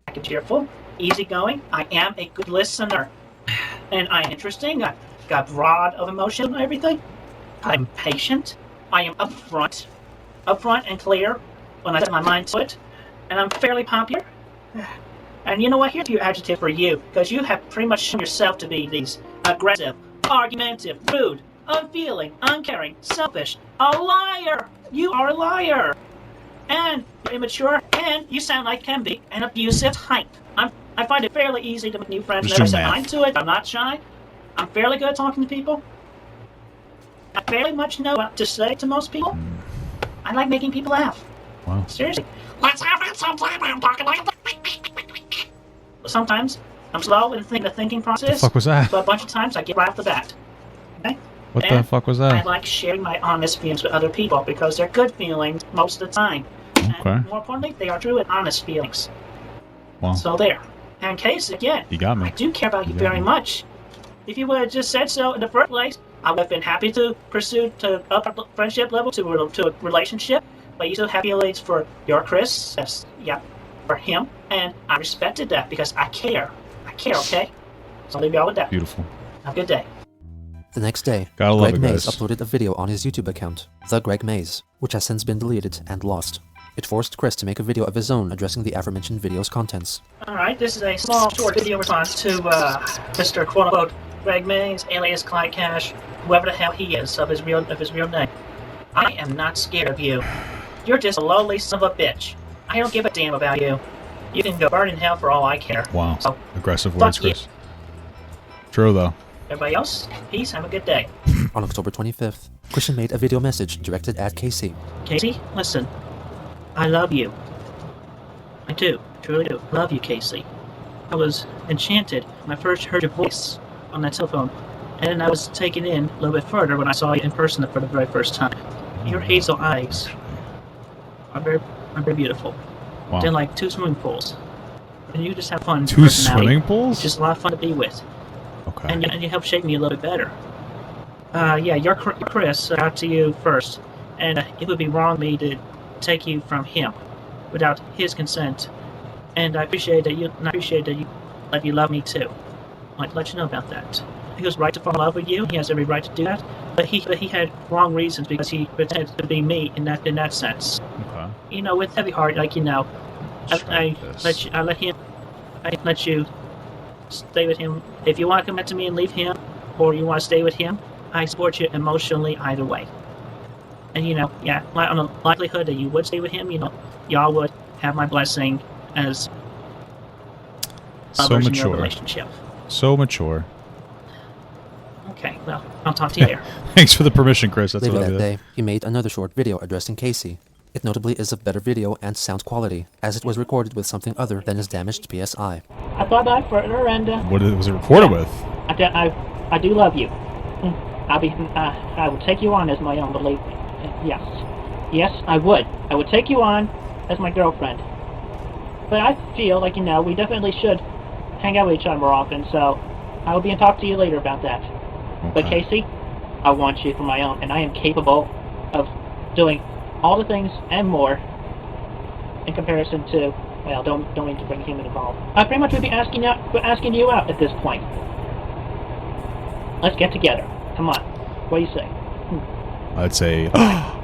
I can cheerful, easygoing. I am a good listener. And I am interesting. I've got broad of emotion and everything. I'm patient. I am upfront and clear when I set my mind to it. And I'm fairly popular. And you know what? Here's a few adjectives for you, because you have pretty much shown yourself to be these aggressive, argumentative, rude, unfeeling, uncaring, selfish, a liar. You are a liar. And you're immature, and you sound like can be an abusive type. I find it fairly easy to make new friends. Never set mind to it. I'm not shy. I'm fairly good at talking to people. I fairly much know what to say to most people. I like making people laugh. Wow. Seriously. Let's have it sometime. I'm talking like... Sometimes I'm slow in the thinking process. What the fuck was that? But a bunch of times I get right off the bat. Okay? What the fuck was that? I like sharing my honest feelings with other people because they're good feelings most of the time. Okay. And more importantly, they are true and honest feelings. Wow. So there. And Case, again, You got me. I do care about you very much. If you would have just said so in the first place, I would have been happy to pursue to up our friendship level to a relationship. But you still have feelings for your Chris. Yes, yeah. for him, and I respected that because I care. I care, okay? So I'll leave y'all with that. Beautiful. Have a good day. The next day, Gotta love Greg it, Mays guys. uploaded a video on his YouTube account, The Greg Mays, which has since been deleted and lost. It forced Chris to make a video of his own addressing the aforementioned video's contents. Alright, this is a small, short video response to Mr. quote-unquote Greg Mays, alias Clyde Cash, whoever the hell he is of his real name. I am not scared of you. You're just a lowly son of a bitch. I don't give a damn about you. You can go burn in hell for all I care. Wow. So, Aggressive words, fuck you. Chris. True, though. Everybody else, peace, have a good day. On October 25th, Christian made a video message directed at Casey. Casey, listen. I love you. I do. Truly do. Love you, Casey. I was enchanted when I first heard your voice on that cell phone, and I was taken in a little bit further when I saw you in person for the very first time. Your hazel eyes are very beautiful. Wow. They're like two swimming pools. And you just have fun. Two swimming pools? It's just a lot of fun to be with. Okay. And you help shape me a little bit better. Yeah, you're Chris, out to you first. And it would be wrong of me to take you from him without his consent. And I appreciate that you let you love me too. I'd like to let you know about that. He was right to fall in love with you. He has every right to do that. But he had wrong reasons because he pretended to be me in that sense. Okay. You know, with heavy heart, like, you know, I let you stay with him. If you want to come back to me and leave him, or you want to stay with him, I support you emotionally either way. And, you know, yeah, on the likelihood that you would stay with him, you know, y'all would have my blessing as So lovers in your mature. relationship. So mature. Okay, well, I'll talk to you later. Thanks for the permission, Chris. That's Later what I that did. day, he made another short video addressing Casey. It notably is of better video and sound quality, as it was recorded with something other than his damaged PSI. I thought I'd further and What was it recorded with? I do love you. I would take you on as my own, believe me. Yes, I would. I would take you on as my girlfriend. But I feel like, you know, we definitely should hang out with each other more often, so I will be in talk to you later about that. Okay. But Casey, I want you for my own, and I am capable of doing all the things and more in comparison to, well, don't mean to bring him involved. I pretty much would be asking you out at this point. Let's get together. Come on. What do you say? I'd say.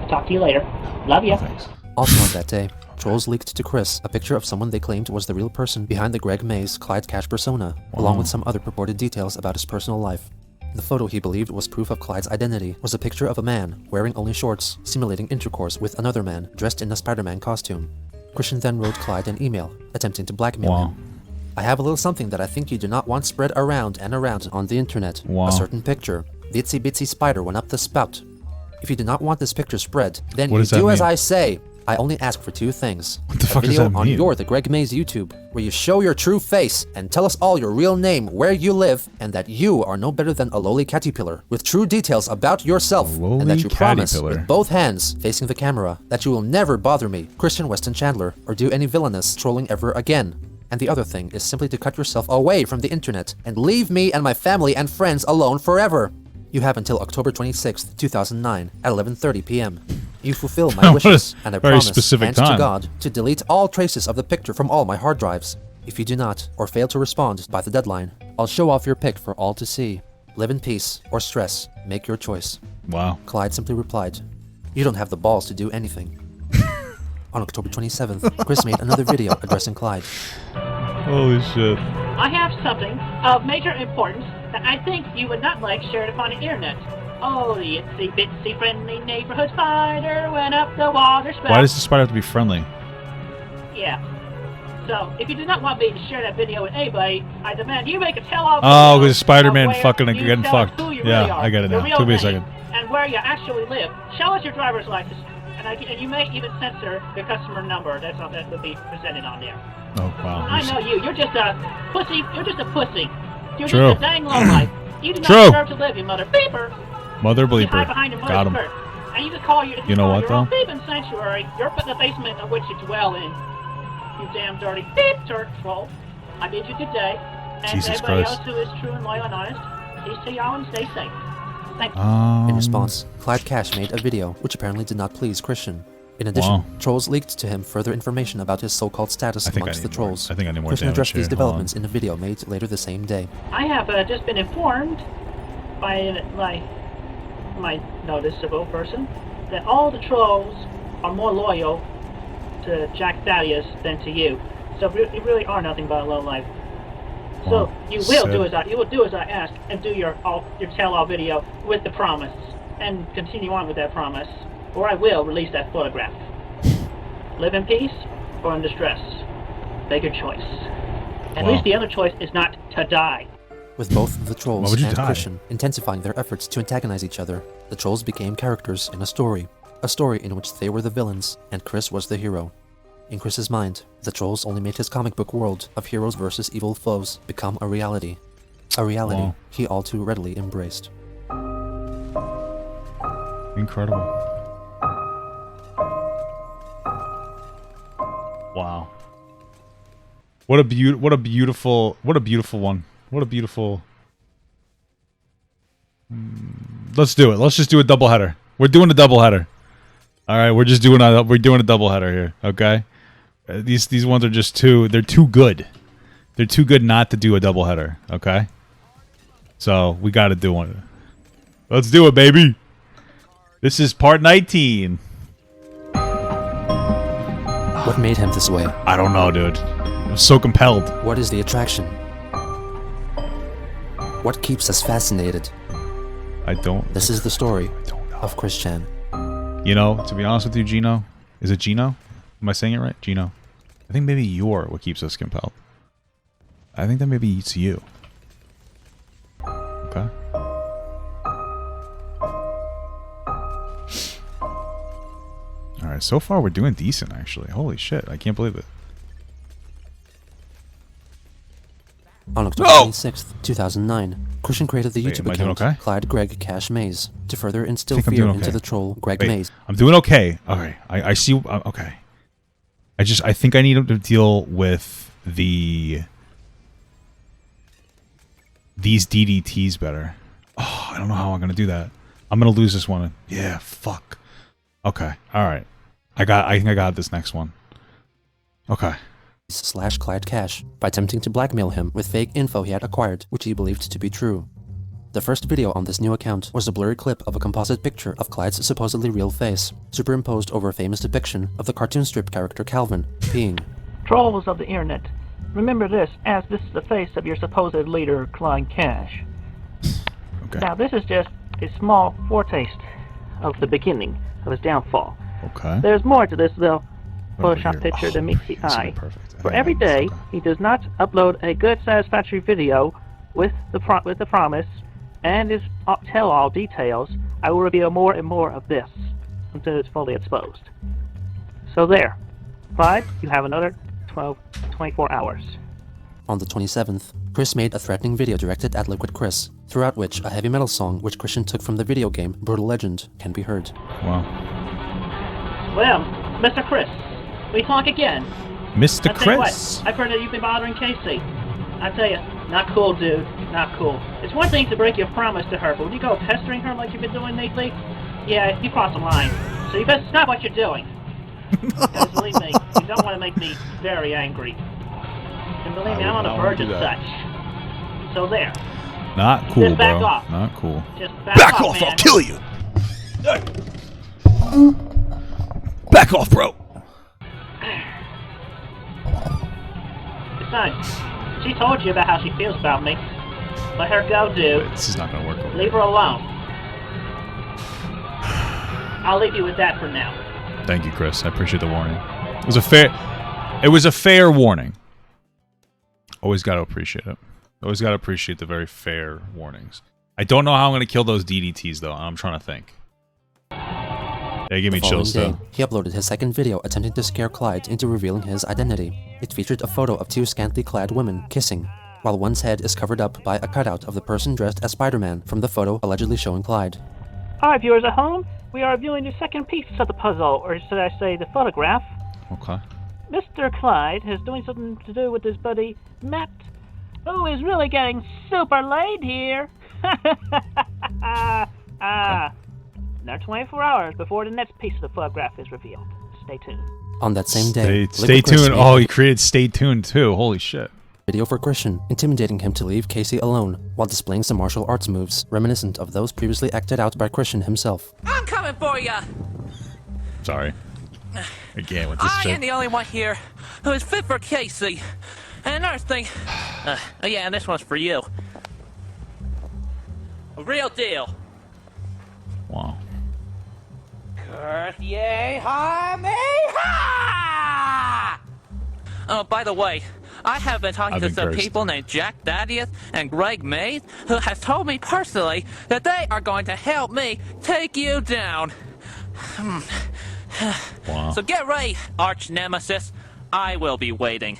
Talk to you later. Love you. Oh, thanks. Also on that day, trolls leaked to Chris a picture of someone they claimed was the real person behind the Greg Mays Clyde Cash persona, along with some other purported details about his personal life. The photo he believed was proof of Clyde's identity was a picture of a man wearing only shorts, simulating intercourse with another man dressed in a Spider-Man costume. Christian then wrote Clyde an email, attempting to blackmail him. I have a little something that I think you do not want spread around and around on the internet. Wow. A certain picture. The itsy bitsy spider went up the spout. If you do not want this picture spread, then What you does that do as mean? I say. I only ask for two things. What the fuck a does video that on mean? your The Greg Mays YouTube, where you show your true face and tell us all your real name, where you live, and that you are no better than a lowly caterpillar, with true details about yourself, and that you promise with both hands facing the camera that you will never bother me, Christian Weston Chandler, or do any villainous trolling ever again. And the other thing is simply to cut yourself away from the internet and leave me and my family and friends alone forever. You have until October 26th, 2009 at 11:30 p.m. You fulfill my What a wishes, and I very promise, specific hands to time. God, to delete all traces of the picture from all my hard drives. If you do not, or fail to respond by the deadline, I'll show off your pic for all to see. Live in peace, or stress. Make your choice. Wow. Clyde simply replied, you don't have the balls to do anything. On October 27th, Chris made another video addressing Clyde. Holy shit. I have something of major importance that I think you would not like shared upon the internet. Oh, the itsy bitsy friendly neighborhood spider went up the water spout. Why does the spider have to be friendly? Yeah. So, if you do not want me to share that video with anybody, I demand you make a tell-all Oh, video because Spider-Man of where fucking you getting tell us fucked. who you Yeah, really are, I get it your now. real Give me a name, second. And where you actually live. Show us your driver's license, and you may even censor the customer number that would be presented on there. Oh, wow. I know you. You're just a pussy. You're just a pussy. You're True. just a dang lowlife. You do not True. deserve to live, you mother beeper. Mother You hide bleeper. behind your Got mother's him. skirt. And you just call You know what, your own though? beeping sanctuary. You're put in the basement of which you dwell in. You damn dirty beep turd troll. I bid you good day. And Jesus everybody Christ. else who is true and loyal and honest, peace to y'all and stay safe. Thank you. In response, Clyde Cash made a video which apparently did not please Christian. In addition, Wow. trolls leaked to him further information about his so-called status amongst the trolls. I think I need more Christian damage addressed here. these developments in a video made later the same day. I have just been informed by my noticeable person that all the trolls are more loyal to Jack Thaddeus than to you. So you really are nothing but a lowlife. So you will do as I ask and do your tell-all video with the promise and continue on with that promise, or I will release that photograph. Live in peace or in distress. Make your choice. At least the other choice is not to die. With both the trolls would you and die? Christian intensifying their efforts to antagonize each other, the trolls became characters in a story in which they were the villains and Chris was the hero. In Chris's mind, the trolls only made his comic book world of heroes versus evil foes become a reality. A reality he all too readily embraced. Incredible. Wow. What a beautiful one. What a beautiful. Let's do it. Let's just do a doubleheader. We're doing a doubleheader. All right, we're doing a doubleheader here. Okay. These ones are just they're too good. They're too good not to do a doubleheader. Okay. So we got to do one. Let's do it, baby. This is part 19. What made him this way? I don't know, dude. I'm so compelled. What is the attraction? What keeps us fascinated? I don't. This is the story of Chris Chan. You know, to be honest with you, Geno, is it Geno? Am I saying it right? Geno. I think maybe you're what keeps us compelled. I think that maybe it's you. Okay. Alright, so far we're doing decent, actually. Holy shit, I can't believe it. On October 26th, 2009, Christian created the Wait, YouTube am I doing account okay? Clyde Greg Cash Maze to further instill think I'm fear doing into okay. the troll Greg Wait, Maze. I'm doing okay. Okay, I see. Okay. I think I need to deal with these DDTs better. Oh, I don't know how I'm gonna do that. I'm gonna lose this one. Yeah, fuck. Okay, all right. I think I got this next one. Okay. / Clyde Cash by attempting to blackmail him with fake info he had acquired, which he believed to be true. The first video on this new account was a blurry clip of a composite picture of Clyde's supposedly real face, superimposed over a famous depiction of the cartoon strip character Calvin peeing. Trolls of the internet, remember this, as this is the face of your supposed leader, Clyde Cash. Okay. Now, this is just a small foretaste of the beginning of his downfall. Okay. There's more to this, though. Over Photoshop here. picture that meets the this is eye. perfect. For every day, he does not upload a good, satisfactory video with the promise and his tell-all details. I will reveal more and more of this until it's fully exposed. So there. Clyde, you have another 24 hours. On the 27th, Chris made a threatening video directed at Liquid Chris, throughout which a heavy metal song which Christian took from the video game Brutal Legend can be heard. Wow. Well, Mr. Chris, we talk again. Mr. I tell you Chris. what, I've heard that you've been bothering Casey. I tell you, not cool, dude. Not cool. It's one thing to break your promise to her, but when you go pestering her like you've been doing lately, yeah, you cross a line. So you better stop what you're doing. Because believe me, you don't want to make me very angry. And believe me, I'm on the verge of such. So there. Not cool, Just back bro. off. Not cool. Just back off, man. I'll kill you. Back off, bro. Besides, she told you about how she feels about me. Let her go, dude. This is not gonna work. Over Leave her alone. I'll leave you with that for now. Thank you, Chris. I appreciate the warning. It was a fair warning. Always got to appreciate it. Always got to appreciate the very fair warnings. I don't know how I'm going to kill those DDTs, though. I'm trying to think. They give me The following chills, day, though. he uploaded his second video attempting to scare Clyde into revealing his identity. It featured a photo of two scantily clad women kissing, while one's head is covered up by a cutout of the person dressed as Spider-Man from the photo allegedly showing Clyde. Alright, viewers at home, we are viewing the second piece of the puzzle, or should I say the photograph. Okay. Mr. Clyde is doing something to do with his buddy, Matt, who is really getting super laid here. Another 24 hours before the next piece of the photograph is revealed. Stay tuned. On that same day, Stay tuned. Oh, he created Stay Tuned too. Holy shit. Video for Christian, intimidating him to leave Casey alone, while displaying some martial arts moves reminiscent of those previously acted out by Christian himself. I'm coming for ya! Sorry. Again with this I shit. am the only one here who is fit for Casey. And another thing, yeah, and this one's for you. A real deal. Wow. Oh, by the way, I have been talking to some cursed. people named Jack Thaddeus and Greg Mays, who has told me personally that they are going to help me take you down. Wow. So get ready, arch nemesis. I will be waiting.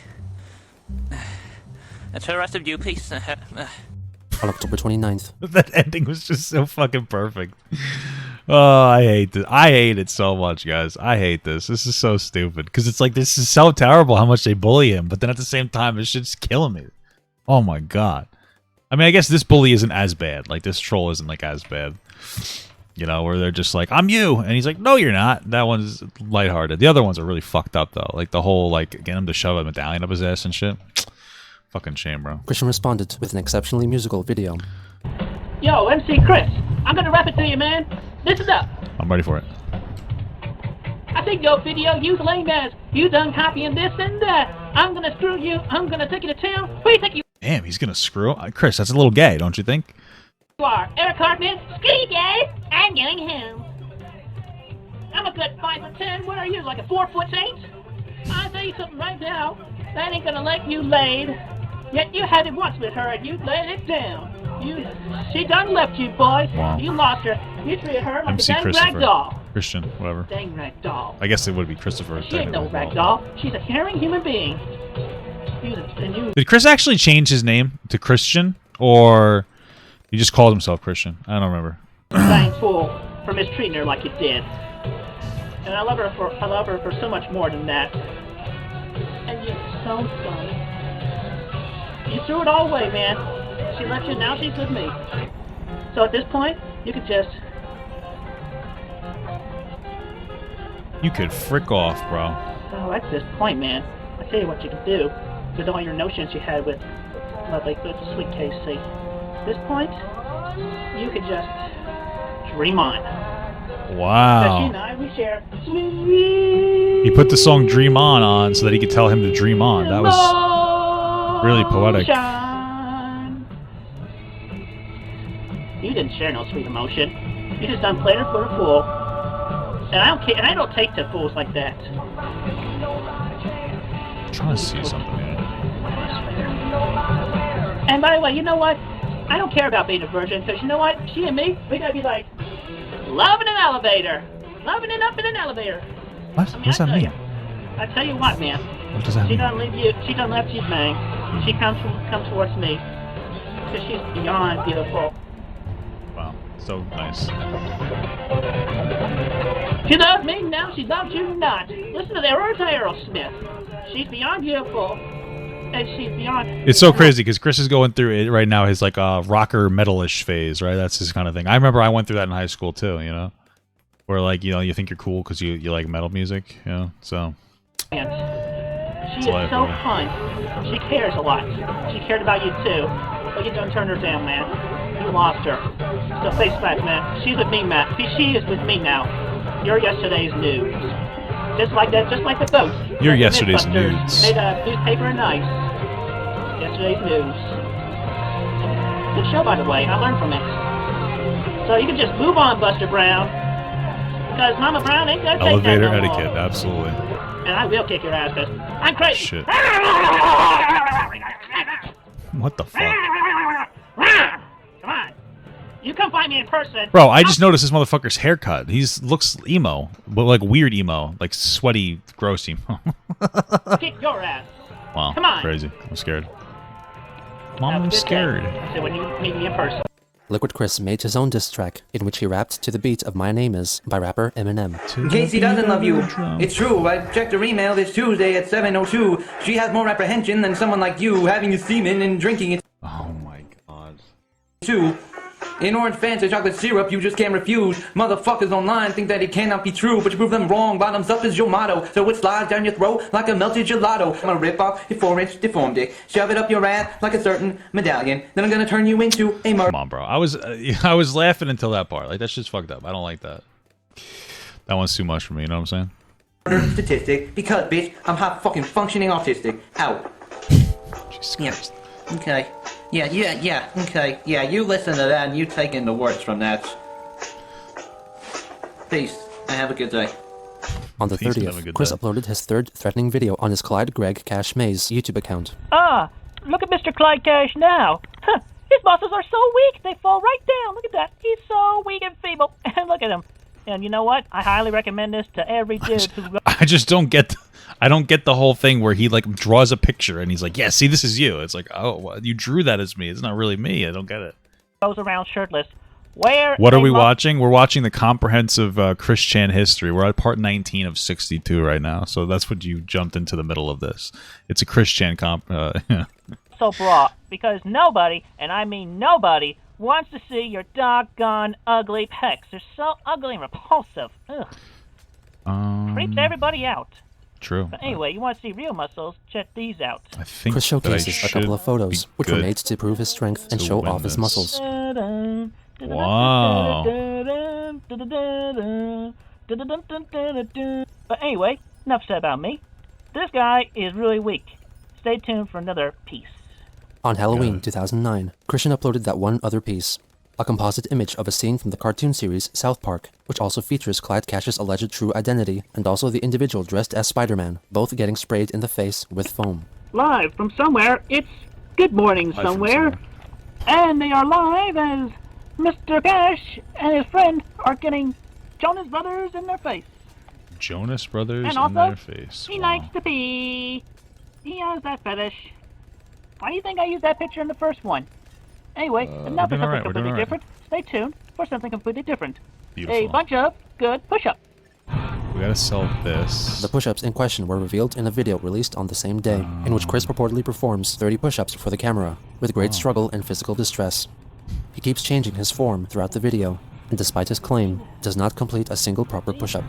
And to the rest of you, peace. On October 29th, That ending was just so fucking perfect. Oh, I hate this. I hate it so much, guys. I hate this. This is so stupid. Because it's like, this is so terrible how much they bully him. But then at the same time, it's just killing me. Oh my god. I mean, I guess this bully isn't as bad. Like, this troll isn't, like, as bad. You know, where they're just like, I'm you. And he's like, no, you're not. That one's lighthearted. The other ones are really fucked up, though. Like, the whole, like, getting him to shove a medallion up his ass and shit. Fucking shame, bro. Christian responded with an exceptionally musical video. Yo, MC Chris, I'm gonna rap it to you, man. Listen up. I'm ready for it. I think your video, you lame ass. You done copying this and that. I'm gonna screw you. I'm gonna take you to town. Who do you think you Damn, he's gonna screw. Chris, that's a little gay, don't you think? are? Eric Hartman? Screw you guys. I'm going home. I'm a good 5'10". What are you, like a 4'8"? I'll tell you something right now. That ain't gonna let you laid. Yet you had it once with her and you laid it down. She done left you, boy. Wow. You lost her. You treated her like MC a dang Christopher. rag doll. Christian, whatever. Dang rag doll. I guess it would be Christopher. She ain't no technically. rag doll. She's a caring human being. Did Chris actually change his name to Christian, or he just called himself Christian? I don't remember. Dang fool for mistreating her like you did. And I love her for so much more than that. And you're so dumb. You threw it all away, man. She left you, now she's with me. So at this point, you could just... You could frick off, bro. So at this point, man, I tell you what you can do. With all your notions you had with lovely, good, sweet Casey. At this point, you could just dream on. Because she Wow. and I, we share... He put the song Dream On so that he could tell him to dream on. That was really poetic. Emotion. You didn't share no sweet emotion. You just done played her for a fool. And I don't care, and I don't take to fools like that. I'm trying to see something, man. And by the way, you know what? I don't care about being a virgin, because you know what? She and me, we gotta be like, loving an elevator. Loving it up in an elevator. What? I What mean, does that I tell mean? you, I tell you what, man. What does that She mean? done leave you. She done left you, man. She comes towards me. Because she's beyond beautiful. Wow. So nice. She loves me now, she loves you not. Listen to the words of Aerosmith. She's beyond beautiful. And she's beyond... It's so crazy because Chris is going through it right now, his like rocker metalish phase, right? That's his kind of thing. I remember I went through that in high school too, you know? Where like, you know, you think you're cool because you like metal music, you know? So... She is life, so man. fun. She cares a lot. She cared about you too. But you done turned her down, man. You lost her. So face back, man. She's with me, Matt. She is with me now. You're yesterday's news. Just like that, just like the boat. You're Like the yesterday's Mythbusters nudes. Made of newspaper and ice. Yesterday's news. Good show, by the way. I learned from it. So you can just move on, Buster Brown. Because Mama Brown ain't gonna take Elevator that no etiquette, more. absolutely. And I will kick your ass, 'cause I'm crazy. Shit. What the fuck? Come on. You come find me in person. Bro, I just noticed this motherfucker's haircut. He's looks emo, but like weird emo, like sweaty, gross emo. I'll kick your ass. Wow, Come on. crazy. I'm scared. Have Mom, a I'm good day. scared. I said when you meet me in person. Liquid Chris made his own diss track, in which he rapped to the beat of My Name Is by rapper Eminem. Casey doesn't love you. It's true. I checked her email this Tuesday at 7:02. She has more apprehension than someone like you having a semen and drinking it Oh my god. too. In orange Fanta chocolate syrup, you just can't refuse. Motherfuckers online think that it cannot be true, but you prove them wrong. Bottoms up is your motto, so it slides down your throat like a melted gelato. I'm gonna rip off your 4-inch deformed dick, shove it up your ass like a certain medallion. Then I'm gonna turn you into a Come on, bro. I was laughing until that part. Like, that's just fucked up. I don't like that. That one's too much for me. You know what I'm saying? statistic because, bitch, I'm hot fucking functioning autistic. Out. Jesus Yeah. Christ. Okay. Yeah. Okay. Yeah, you listen to that and you take in the words from that. Peace, and have a good day. On the 30th, Chris uploaded his third threatening video on his Clyde Greg Cash Mays YouTube account. Look at Mr. Clyde Cash now. Huh, his muscles are so weak, they fall right down. Look at that. He's so weak and feeble. And look at him. And you know what? I highly recommend this to every dude who... I just don't get... I don't get the whole thing where he, like, draws a picture and he's like, yeah, see, this is you. It's like, oh, well, you drew that as me. It's not really me. I don't get it. ...goes around shirtless. Where... What are we watching? We're watching the comprehensive Chris Chan history. We're at part 19 of 62 right now. So that's what you jumped into the middle of this. It's a Chris Chan so broad, because nobody, and I mean nobody, wants to see your doggone ugly pecs. They're so ugly and repulsive. Ugh. Creeps everybody out. True. But anyway, you want to see real muscles? Check these out. I think Chris showcases a couple of photos, which were made to prove his strength and show off his muscles. Wow. But anyway, enough said about me. This guy is really weak. Stay tuned for another piece. On Halloween 2009, Christian uploaded that one other piece, a composite image of a scene from the cartoon series South Park, which also features Clyde Cash's alleged true identity, and also the individual dressed as Spider-Man, both getting sprayed in the face with foam. Live from somewhere, it's Good Morning Somewhere, and they are live as Mr. Cash and his friend are getting Jonas Brothers in their face. Jonas Brothers and in also, their face. He likes to pee. He has that fetish. Why do you think I used that picture in the first one? Anyway, enough for something completely different. Stay tuned for something completely different. Beautiful. A bunch of good push-ups. We gotta sell this. The push-ups in question were revealed in a video released on the same day, in which Chris purportedly performs 30 push-ups for the camera, with great struggle and physical distress. He keeps changing his form throughout the video, and despite his claim, does not complete a single proper push-up.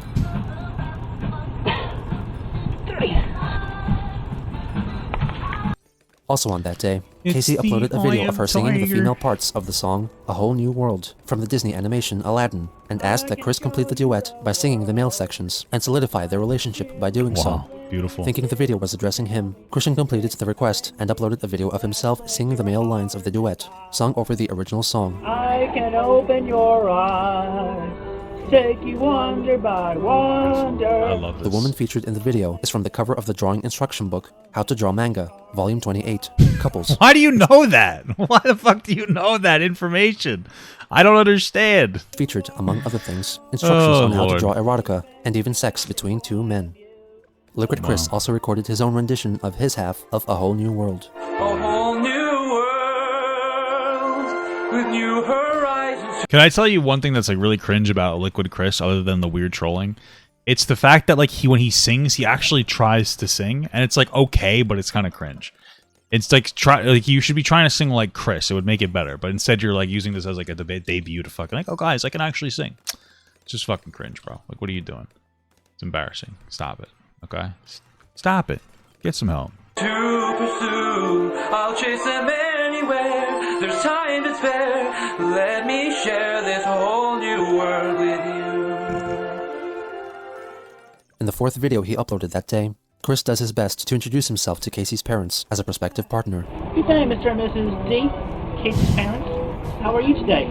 Also on that day, Casey uploaded a video of her singing the female parts of the song A Whole New World from the Disney animation Aladdin, and asked that Chris complete the duet by singing the male sections and solidify their relationship by doing so. Beautiful. Thinking the video was addressing him, Christian completed the request and uploaded a video of himself singing the male lines of the duet, sung over the original song. I can open your eyes, take you wonder by wonder. I love this. The woman featured in the video is from the cover of the drawing instruction book, How to Draw Manga, Volume 28, Couples. Why do you know that? Why the fuck do you know that information? I don't understand. Featured, among other things, instructions on how to draw erotica and even sex between two men. Liquid Chris also recorded his own rendition of his half of A Whole New World. A whole new world with new horizons. Can I tell you one thing that's like really cringe about Liquid Chris, other than the weird trolling? It's the fact that like when he sings, he actually tries to sing, and it's like okay, but it's kind of cringe. It's like you should be trying to sing like Chris. It would make it better, but instead you're like using this as like a debut to fucking like, oh guys, I can actually sing. It's just fucking cringe, bro. Like, what are you doing? It's embarrassing. Stop it. Okay? Stop it. Get some help. To pursue, I'll chase them anywhere. There's time to spare. Let me share this whole new world with you. In the fourth video he uploaded that day, Chris does his best to introduce himself to Casey's parents as a prospective partner. Good day, Mr. and Mrs. D. Casey's parents. How are you today?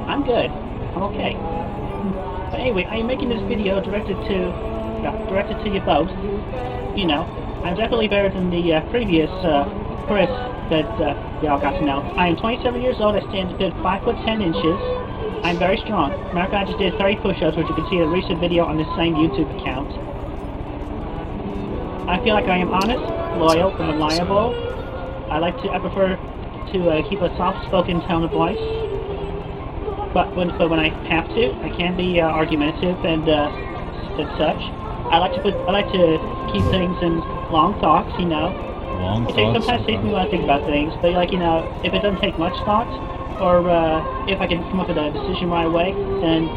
I'm good. I'm okay. But anyway, I am making this video directed to you both. You know, I'm definitely better than the previous Chris that y'all got to know. I am 27 years old. I stand a good 5 foot 10 inches. I'm very strong. Matter I just did 30 push-ups, which you can see in a recent video on this same YouTube account. I feel like I am honest, loyal, and reliable. I prefer to keep a soft-spoken tone of voice. But when I have to, I can be argumentative and such. I like to keep things in long thoughts, you know. Sometimes takes me a while to think about things, but like, you know, if it doesn't take much thought, or if I can come up with a decision right away, then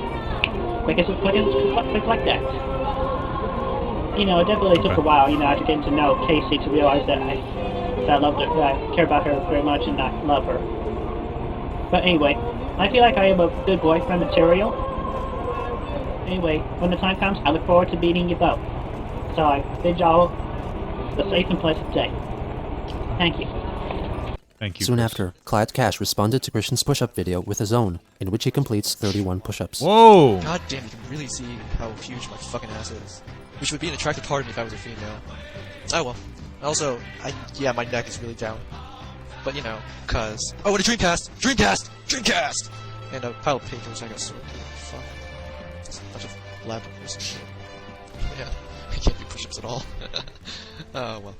quick like that. You know, it definitely took a while, you know, after getting to know Casey to realize that I loved her, that I care about her very much and I love her. But anyway, I feel like I am a good boyfriend material. Anyway, when the time comes, I look forward to meeting you both. So I bid y'all a safe and pleasant day. Thank you. Thank you. Soon after, Clyde Cash responded to Christian's push-up video with his own, in which he completes 31 push-ups. Whoa! God damn, you can really see how huge my fucking ass is. Which would be an attractive part of me if I was a female. Oh well. Also, yeah, my neck is really down. But you know, cause... Oh, and a Dreamcast! Dreamcast! Dreamcast! And a pile of papers I got sorted. Fuck. It's a bunch of lab papers and shit. Yeah, I can't do push-ups at all. Oh, well.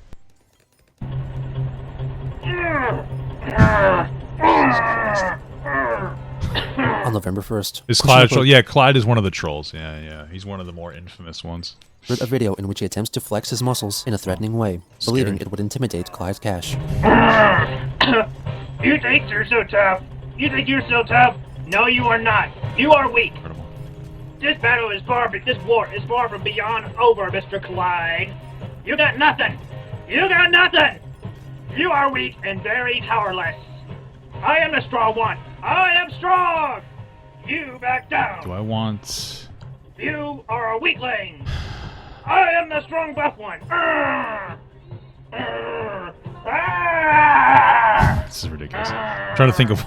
Jesus Christ. On November 1st, Is Clyde a troll? Yeah, Clyde is one of the trolls. Yeah. He's one of the more infamous ones. a video in which he attempts to flex his muscles in a threatening way, believing it would intimidate Clyde Cash. You think you're so tough? You think you're so tough? No, you are not. You are weak. Incredible. This battle is this war is far from beyond over, Mr. Clyde. You got nothing. You got nothing. You are weak and very powerless. I am the strong one. I am strong. You back down. Do I want... You are a weakling. I am the strong buff one. This is ridiculous. I'm trying to think of...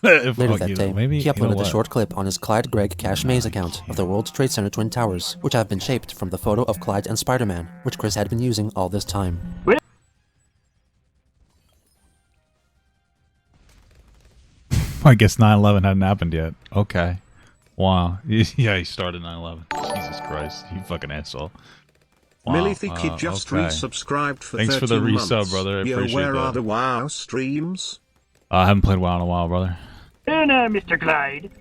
Later that day, he uploaded a short clip on his Clyde Greg Cash Maze account of the World Trade Center Twin Towers, which have been shaped from the photo of Clyde and Spider-Man, which Chris had been using all this time. I guess 9/11 hadn't happened yet. Okay. Wow. Yeah, he started 9/11. Jesus Christ. You fucking asshole. Wow. Millithiki just resubscribed for Thanks 13 for the months. resub, brother. I appreciate where that. are the WoW streams? I haven't played WoW in a while, brother. And Mr. Clyde,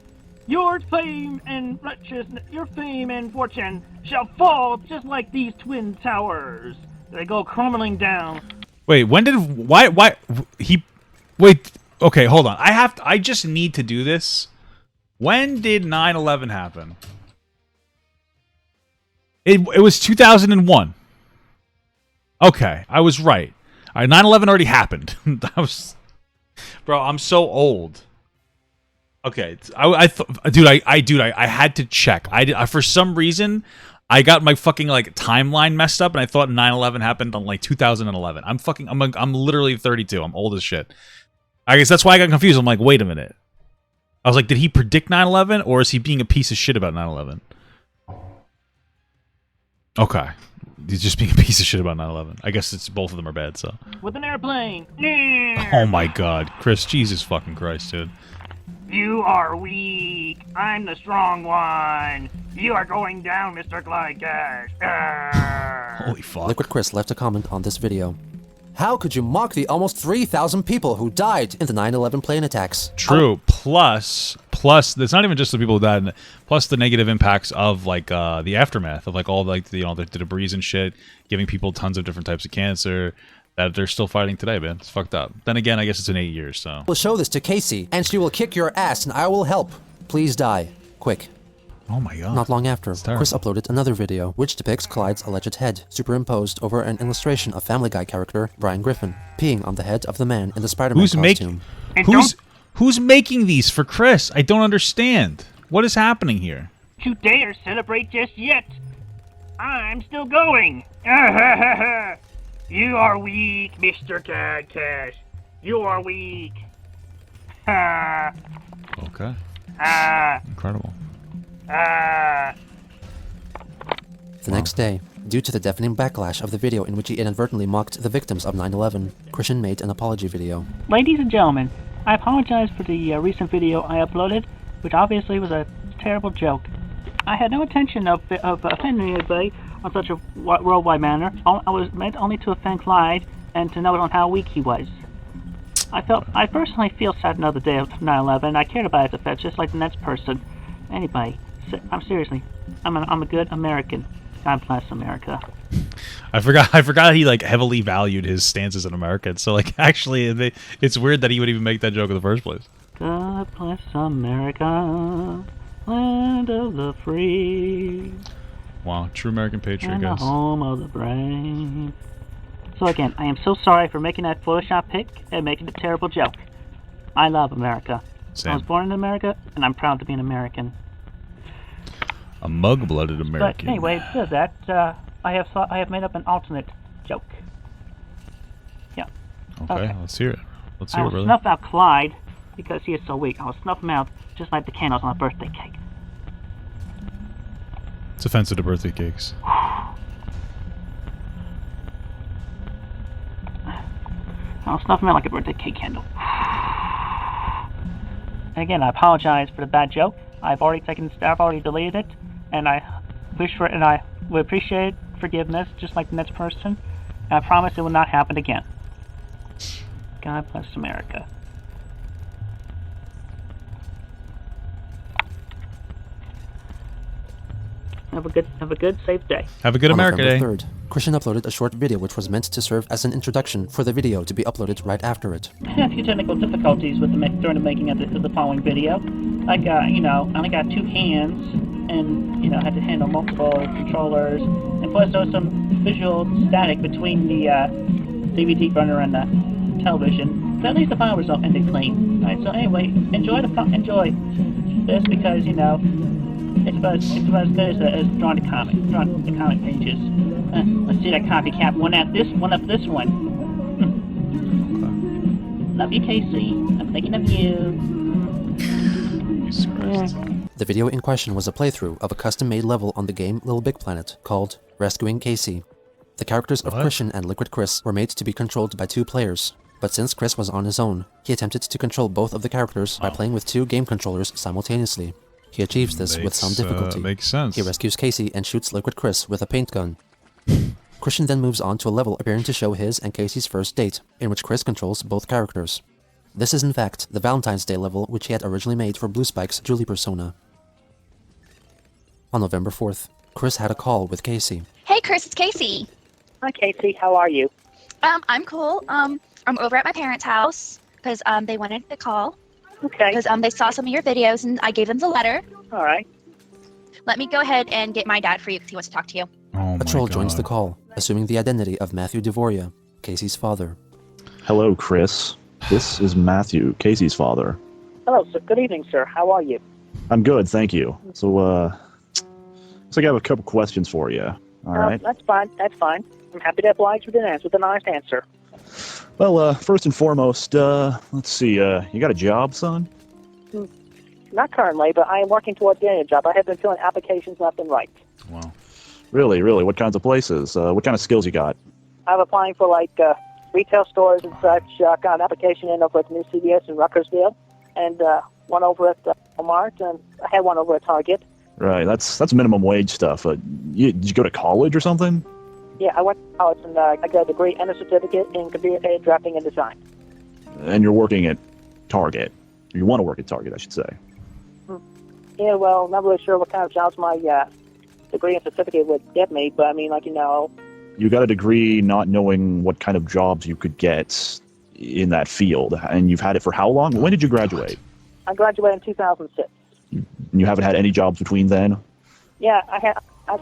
your fame and fortune shall fall just like these twin towers. They go crumbling down. Wait, when did... Why... He... Wait... Okay, hold on. I just need to do this. When did 9/11 happen? It was 2001. Okay, I was right. All right, 9/11 already happened. Bro, I'm so old. Okay, dude, I had to check. I for some reason I got my fucking like timeline messed up, and I thought 9/11 happened on like 2011. I'm literally 32. I'm old as shit. I guess that's why I got confused. I'm like, wait a minute. I was like, did he predict 9/11, or is he being a piece of shit about 9/11? Okay. He's just being a piece of shit about 9/11. I guess it's both of them are bad, so. With an airplane. Oh my god. Chris, Jesus fucking Christ, dude. You are weak. I'm the strong one. You are going down, Mr. Clyde Cash. Holy fuck. Liquid Chris left a comment on this video. How could you mock the almost 3,000 people who died in the 9/11 plane attacks? True. Plus, it's not even just the people who died. Plus the negative impacts of like the aftermath of like all like the debris and shit, giving people tons of different types of cancer that they're still fighting today, man. It's fucked up. Then again, I guess it's in 8 years, so. We'll show this to Casey, and she will kick your ass, and I will help. Please die. Quick. Oh my god. Not long after, Chris uploaded another video, which depicts Clyde's alleged head, superimposed over an illustration of Family Guy character Brian Griffin, peeing on the head of the man in the Spider-Man costume. Who's making these for Chris? I don't understand. What is happening here? You dare celebrate just yet? I'm still going. You are weak, Mr. Clyde Cash. You are weak. Okay. Incredible. The next day, due to the deafening backlash of the video in which he inadvertently mocked the victims of 9/11, Christian made an apology video. Ladies and gentlemen, I apologize for the recent video I uploaded, which obviously was a terrible joke. I had no intention of offending anybody on such a worldwide manner. I was meant only to offend Clyde and to note on how weak he was. I personally feel sad another day of 9/11. I cared about his effects just like the next person. Anybody. I'm seriously. I'm a good American. God bless America. I forgot he like heavily valued his stances in America. So like actually, it's weird that he would even make that joke in the first place. God bless America, land of the free. Wow, true American patriot, And the guys. home of the brave. So again, I am so sorry for making that Photoshop pic and making a terrible joke. I love America. Same. I was born in America, and I'm proud to be an American. A mug-blooded American. But anyway, to that, I have made up an alternate joke. Yeah. Okay, let's hear it. Let's hear I it, will brother. snuff out Clyde because he is so weak. I will snuff him out just like the candles on a birthday cake. It's offensive to birthday cakes. I'll snuff him out like a birthday cake candle. And again, I apologize for the bad joke. I've already deleted it, and I would appreciate forgiveness, just like the next person. And I promise it will not happen again. God bless America. Have a good, safe day. Have a good On America Day. November 3rd, Christian uploaded a short video which was meant to serve as an introduction for the video to be uploaded right after it. I had a few technical difficulties with during the making of the following video. Like, I only got 2 hands, and, I had to handle multiple controllers, and plus there was some visual static between the DVD runner and the television. But at least the final result ended clean. Alright, so anyway, enjoy this because, it's about as good as drawing the comic pages. Let's see that copycat one of this one. Love you, Casey. I'm thinking of you. Jesus Christ. The video in question was a playthrough of a custom-made level on the game Little Big Planet called Rescuing Casey. The characters of Christian and Liquid Chris were made to be controlled by 2 players, but since Chris was on his own, he attempted to control both of the characters by playing with 2 game controllers simultaneously. He achieves this with some difficulty. Makes sense. He rescues Casey and shoots Liquid Chris with a paint gun. Christian then moves on to a level appearing to show his and Casey's first date, in which Chris controls both characters. This is in fact the Valentine's Day level which he had originally made for Blue Spike's Julie persona. On November 4th, Chris had a call with Casey. Hey, Chris, it's Casey. Hi, Casey. How are you? I'm cool. I'm over at my parents' house because they wanted to call. Okay. Because they saw some of your videos and I gave them the letter. All right. Let me go ahead and get my dad for you because he wants to talk to you. Oh A troll joins the call, assuming the identity of Matthew DeVoria, Casey's father. Hello, Chris. This is Matthew, Casey's father. Hello, sir. Good evening, sir. How are you? I'm good, thank you. So I have a couple questions for you. All right. That's fine. I'm happy to oblige with an honest answer. Well, first and foremost, let's see. You got a job, son? Not currently, but I am working towards getting a job. I have been filling applications left and right. Wow. Really? What kinds of places? What kind of skills you got? I'm applying for retail stores and such. I got an application in over at the new CVS in Ruckersville, and one over at Walmart, and I had one over at Target. Right. That's minimum wage stuff. Did you go to college or something? Yeah, I went to college, and I got a degree and a certificate in computer-aided drafting and design. And you're working at Target. You want to work at Target, I should say. Yeah, well, not really sure what kind of jobs my degree and certificate would get me, but I mean, You got a degree not knowing what kind of jobs you could get in that field, and you've had it for how long? When did you graduate? I graduated in 2006. You haven't had any jobs between then? Yeah, I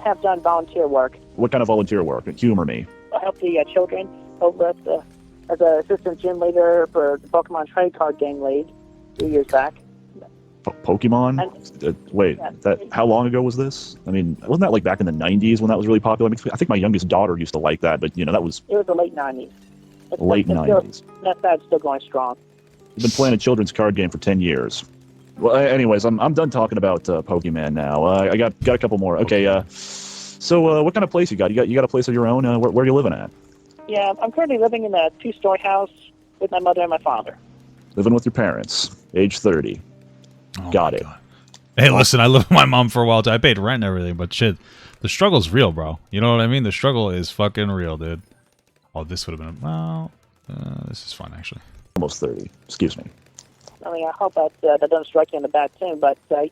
have done volunteer work. What kind of volunteer work? Humor me. I helped the children over at as an assistant gym leader for the Pokemon Trade Card Game League 2 years back. Pokemon? Wait, how long ago was this? I mean, wasn't that back in the 90s when that was really popular? I think my youngest daughter used to like that, but that was... It was the late 90s. Late 90s. That's still going strong. You've been playing a children's card game for 10 years. Well, anyways, I'm done talking about Pokemon now. I got a couple more. Okay, so what kind of place you got? You got a place of your own? Where are you living at? Yeah, I'm currently living in a 2-story house with my mother and my father. Living with your parents, age 30. Oh got it. God. Hey, listen, I lived with my mom for a while too. I paid rent and everything, but shit, the struggle's real, bro. You know what I mean? The struggle is fucking real, dude. Oh, this would have been this is fun actually. Almost 30. Excuse me. I mean, I hope that doesn't strike you in the bad tune, but I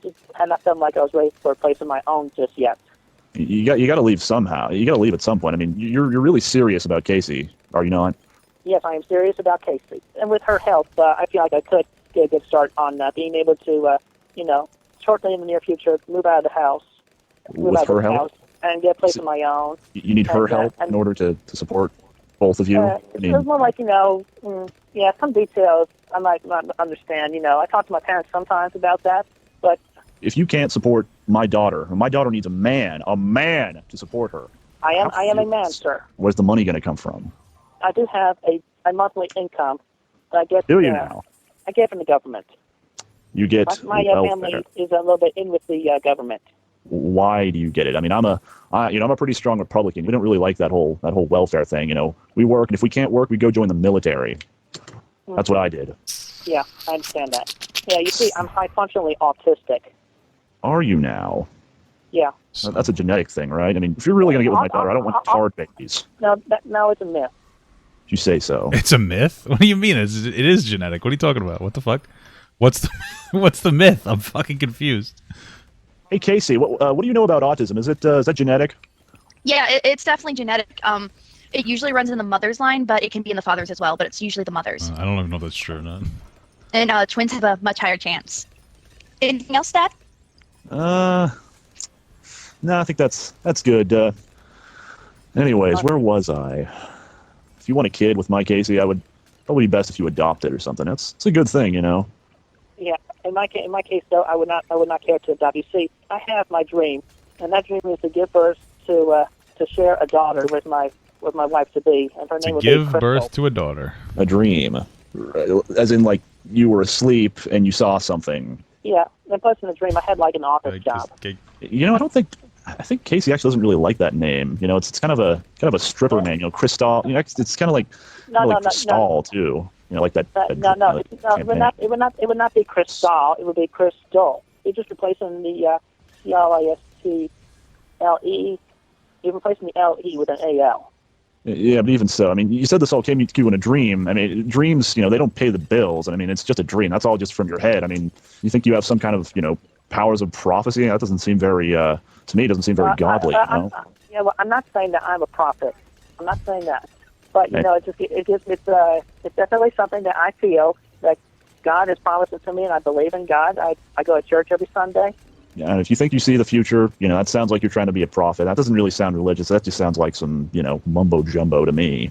just had not felt like I was ready for a place of my own just yet. You got to leave somehow. You got to leave at some point. I mean, you're really serious about Casey, are you not? Yes, I am serious about Casey, and with her help, I feel like I could get a good start on being able to, shortly in the near future, move out of the house. With her help? And get a place of my own. You need her help in order to support both of you? It's more like, some details I might not understand. I talk to my parents sometimes about that, but... If you can't support my daughter needs a man to support her. I am a man, sir. Where's the money going to come from? I do have a monthly income that I get. Do you now? I get from the government. You get my family is a little bit in with the government. Why do you get it? I mean, I'm a pretty strong Republican. We don't really like that whole welfare thing. We work, and if we can't work, we go join the military. That's what I did. Yeah, I understand that. Yeah, you see, I'm high functionally autistic. Are you now? Yeah. That's a genetic thing, right? I mean, if you're really going to get with my daughter, I don't want tard babies. No, it's a myth. You say so. It's a myth? What do you mean? It is genetic. What are you talking about? What the fuck? What's the myth? I'm fucking confused. Hey, Casey, what do you know about autism? Is that genetic? Yeah, it's definitely genetic. It usually runs in the mother's line, but it can be in the father's as well, but it's usually the mother's. I don't even know if that's true or not. And twins have a much higher chance. Anything else, Dad? No, I think that's good. Anyways, where was I? If you want a kid with my Casey, I would probably be best if you adopt it or something. It's a good thing, Yeah, in my case, though, I would not care to adopt. You see, I have my dream, and that dream is to give birth to share a daughter with my wife to be, and her name would be Crystal. To give birth to a daughter. A dream, as in like you were asleep and you saw something. Yeah, and plus in the dream, I had like an office job. I think Casey actually doesn't really like that name. It's kind of a stripper name. Crystal. It's kind of like Crystal too. Like that. No. It would not be Crystal. It would be Crystal. You're just replacing the CRISTLE. You're replacing the LE with an AL. Yeah, but even so, I mean, you said this all came to you in a dream. I mean, dreams, they don't pay the bills. And I mean, it's just a dream. That's all just from your head. I mean, you think you have some kind of, powers of prophecy? That doesn't seem very, to me, it doesn't seem very godly. Well, I'm not saying that I'm a prophet. I'm not saying that. But, it's definitely something that I feel that God has promised it to me, and I believe in God. I go to church every Sunday. Yeah, and if you think you see the future, that sounds like you're trying to be a prophet. That doesn't really sound religious. That just sounds like some, mumbo jumbo to me.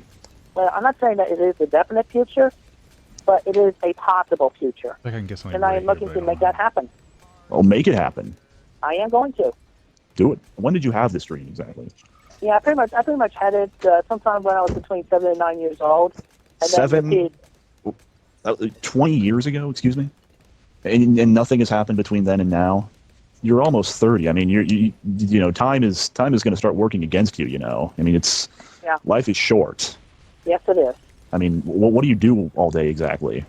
Well, I'm not saying that it is the definite future, but it is a possible future. I can get something. And I am looking to make that happen. Well, make it happen. I am going to. Do it. When did you have this dream exactly? Yeah, I pretty much had it sometime when I was between 7 and 9 years old. And 20 years ago, excuse me? And nothing has happened between then and now? You're almost 30. I mean, time is going to start working against you. I mean, life is short. Yes, it is. I mean, what do you do all day exactly?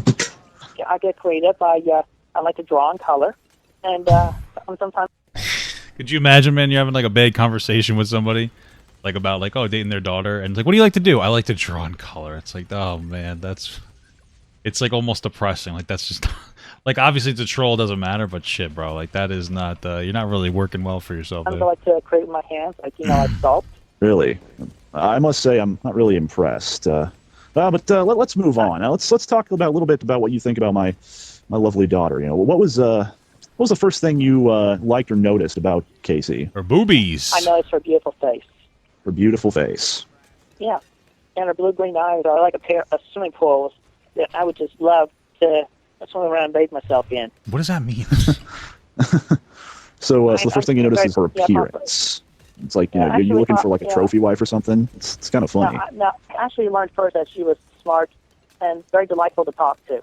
Yeah, I get creative. I like to draw and color, and sometimes. Could you imagine, man? You're having like a bad conversation with somebody, like about dating their daughter, and it's like, what do you like to do? I like to draw and color. It's like, oh man, it's like almost depressing. Like that's just. Like, obviously, it's a troll, doesn't matter, but shit, bro. Like, that is not, you're not really working well for yourself. I like to create with my hands, like sculpt. Really? I must say, I'm not really impressed. Let's move on. Now, let's talk about a little bit about what you think about my lovely daughter. What was the first thing you liked or noticed about Casey? Her boobies. I noticed her beautiful face. Her beautiful face. Yeah. And her blue-green eyes are like a pair of swimming pools that I would just love to swim around and bathe myself in. What does that mean? So the first thing you notice is her appearance. It's like, you're looking for like a trophy wife or something. It's kind of funny. No, I actually learned first that she was smart and very delightful to talk to.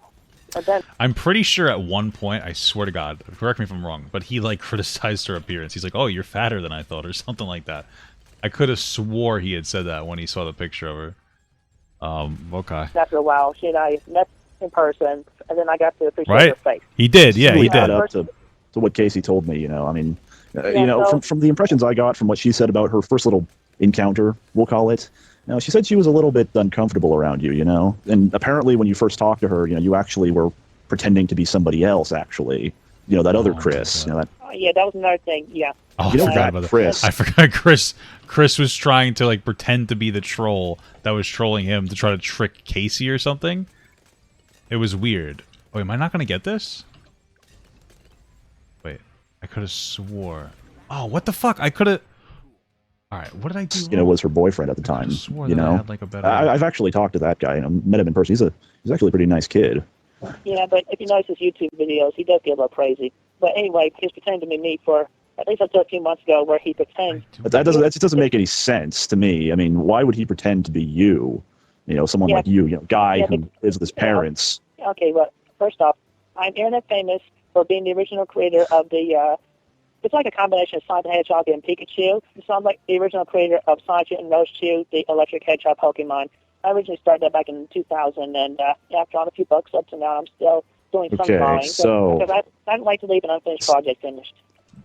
And then I'm pretty sure at one point, I swear to God, correct me if I'm wrong, but he criticized her appearance. He's like, oh, you're fatter than I thought, or something like that. I could have swore he had said that when he saw the picture of her. Okay. After a while, she and I met in person, and then I got to appreciate her face. He did, yeah, he did. Up to what Casey told me, I mean, from the impressions I got from what she said about her first little encounter, we'll call it, she said she was a little bit uncomfortable around you, and apparently when you first talked to her, you actually were pretending to be somebody else, actually, that other Chris. Yeah, that was another thing, yeah. Oh, I forgot about Chris. I forgot Chris was trying to pretend to be the troll that was trolling him to try to trick Casey or something. It was weird. Oh, am I not gonna get this? Wait, I could have swore. Oh, what the fuck? I could have. All right, what did I do? You know, was her boyfriend at the time. You know, had, like, a better... I've actually talked to that guy. Met him in person. He's actually a pretty nice kid. Yeah, but if you notice his YouTube videos, he does get a little crazy. But anyway, he's pretending to be me for at least until a few months ago, where he pretends. That just doesn't make any sense to me. I mean, why would he pretend to be you? You know, someone like you know, guy who lives with his parents. Okay, well, first off, I'm internet famous for being the original creator of the. It's like a combination of Sonic the Hedgehog and Pikachu. So I'm like the original creator of Sonic and Roschu, the electric hedgehog Pokemon. I originally started that back in 2000, and I've drawn a few books up to now. I'm still doing some drawing. So because I don't like to leave an unfinished project finished.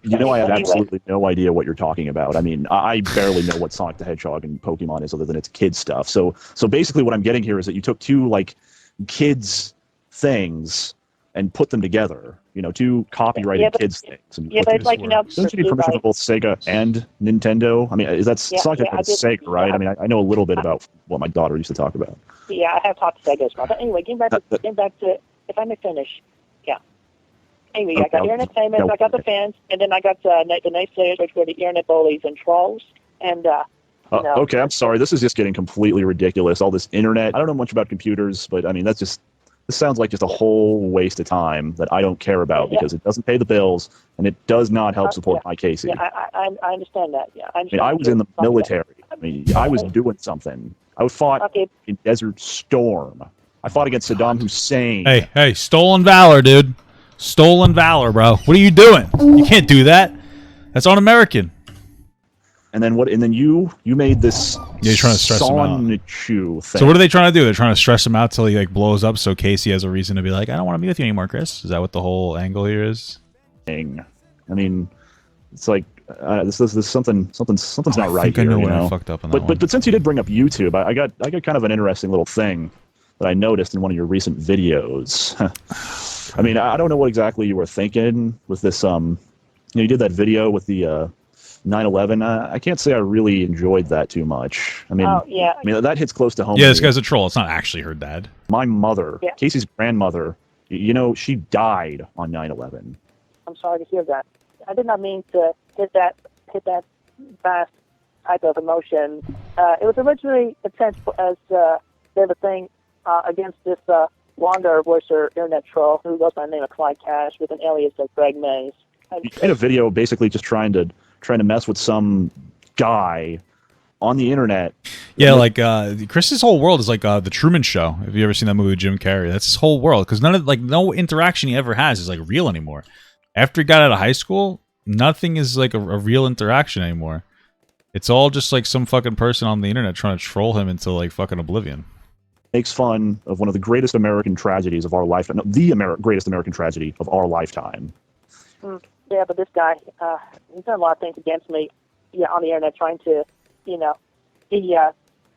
You know, I have absolutely no idea what you're talking about. I mean, I barely know what Sonic the Hedgehog and Pokemon is, other than it's kids stuff. So basically, what I'm getting here is that you took two like kids things and put them together. You know, two copyrighted kids things. And but it's like, you know, don't you need permission from both Sega and Nintendo? I mean, is that Sonic Sega, right? I mean, I know a little bit about what my daughter used to talk about. Yeah, I have talked to Sega as well. But anyway, getting back to if I may finish. Yeah. Anyway, I got internet famous, I got the fans, and then I got the naysayers, which were the internet bullies and trolls. And you know, okay, I'm sorry. This is just getting completely ridiculous. All this internet. I don't know much about computers, but I mean, this sounds like just a whole waste of time that I don't care about because it doesn't pay the bills and it does not help support my Casey. Yeah, I understand that. Yeah, I understand. I mean, I was in the military. I mean, I was doing something. I fought in Desert Storm. I fought against Saddam Hussein. Hey, stolen valor, dude. Stolen valor, bro. What are you doing? You can't do that. That's un-American. And then what? And then you made this. Yeah, you're trying to stress him out. Thing. So what are they trying to do? They're trying to stress him out till he like blows up, so Casey has a reason to be like, I don't want to be with you anymore, Chris. Is that what the whole angle here is? I mean, it's like this something's not right. I think I know where I fucked up on that one. But since you did bring up YouTube, I got kind of an interesting little thing that I noticed in one of your recent videos. I mean, I don't know what exactly you were thinking with this. You did that video with the 9/11. I can't say I really enjoyed that too much. I mean, I mean that hits close to home. Yeah, this guy's a troll. It's not actually her dad. My mother, Casey's grandmother, you know, she died on 9/11. I'm sorry to hear that. I did not mean to hit that fast type of emotion. It was originally intended as they have a thing against this Wander voicer internet troll who goes by the name of Clyde Cash with an alias of Greg Mays. You made a video basically just trying to mess with some guy on the internet. Yeah, like Chris's whole world is like the Truman Show. Have you ever seen that movie with Jim Carrey? That's his whole world because no interaction he ever has is like real anymore. After he got out of high school, nothing is like a real interaction anymore. It's all just like some fucking person on the internet trying to troll him into like fucking oblivion. Makes fun of one of the greatest American tragedies of our lifetime. No, the greatest American tragedy of our lifetime. Yeah, but this guy, he's done a lot of things against me. Yeah, on the internet, trying to, you know, he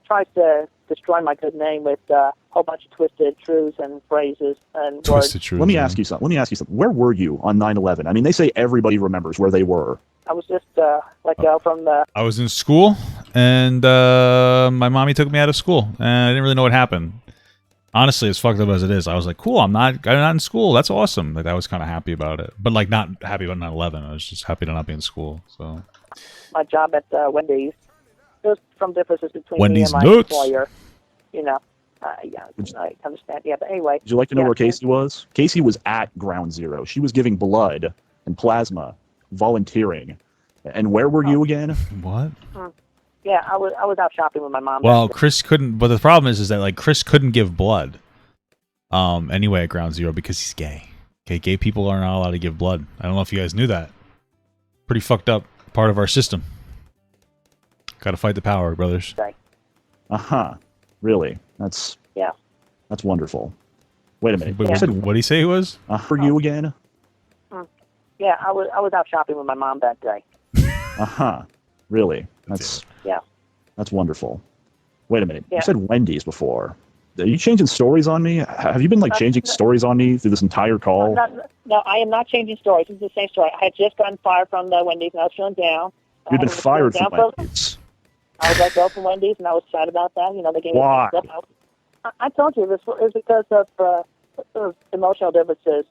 tries to destroy my good name with a whole bunch of twisted truths and phrases and words. Let me ask you something. Where were you on 9/11? I mean, they say everybody remembers where they were. I was just let go from the. I was in school, and my mommy took me out of school, and I didn't really know what happened. Honestly, as fucked up as it is, I was like, cool, I'm not in school. That's awesome. Like, I was kind of happy about it. But, like, not happy about 9/11. I was just happy to not be in school, so. My job at Wendy's. There's some differences between Wendy's me and my employer. You know, yeah, I understand. Yeah, but anyway. Would you like to know where Casey was? Casey was at Ground Zero. She was giving blood and plasma, volunteering. And where were you again? What? Yeah, I was out shopping with my mom. Well, Chris couldn't, but the problem is that like Chris couldn't give blood. Anyway, at Ground Zero because he's gay. Okay, gay people are not allowed to give blood. I don't know if you guys knew that. Pretty fucked up part of our system. Got to fight the power, brothers. Really? That's wonderful. Wait a minute. What did he say he was? For you again? Yeah, I was out shopping with my mom that day. Really? That's wonderful. Wait a minute. You said Wendy's before. Are you changing stories on me? Have you been like changing stories on me through this entire call? No, I am not changing stories. It's the same story. I had just gotten fired from the Wendy's and I was feeling down. You'd been fired from Wendy's. I was let go from Wendy's and I was sad about that. You know, they gave me a I told you this was because of emotional differences.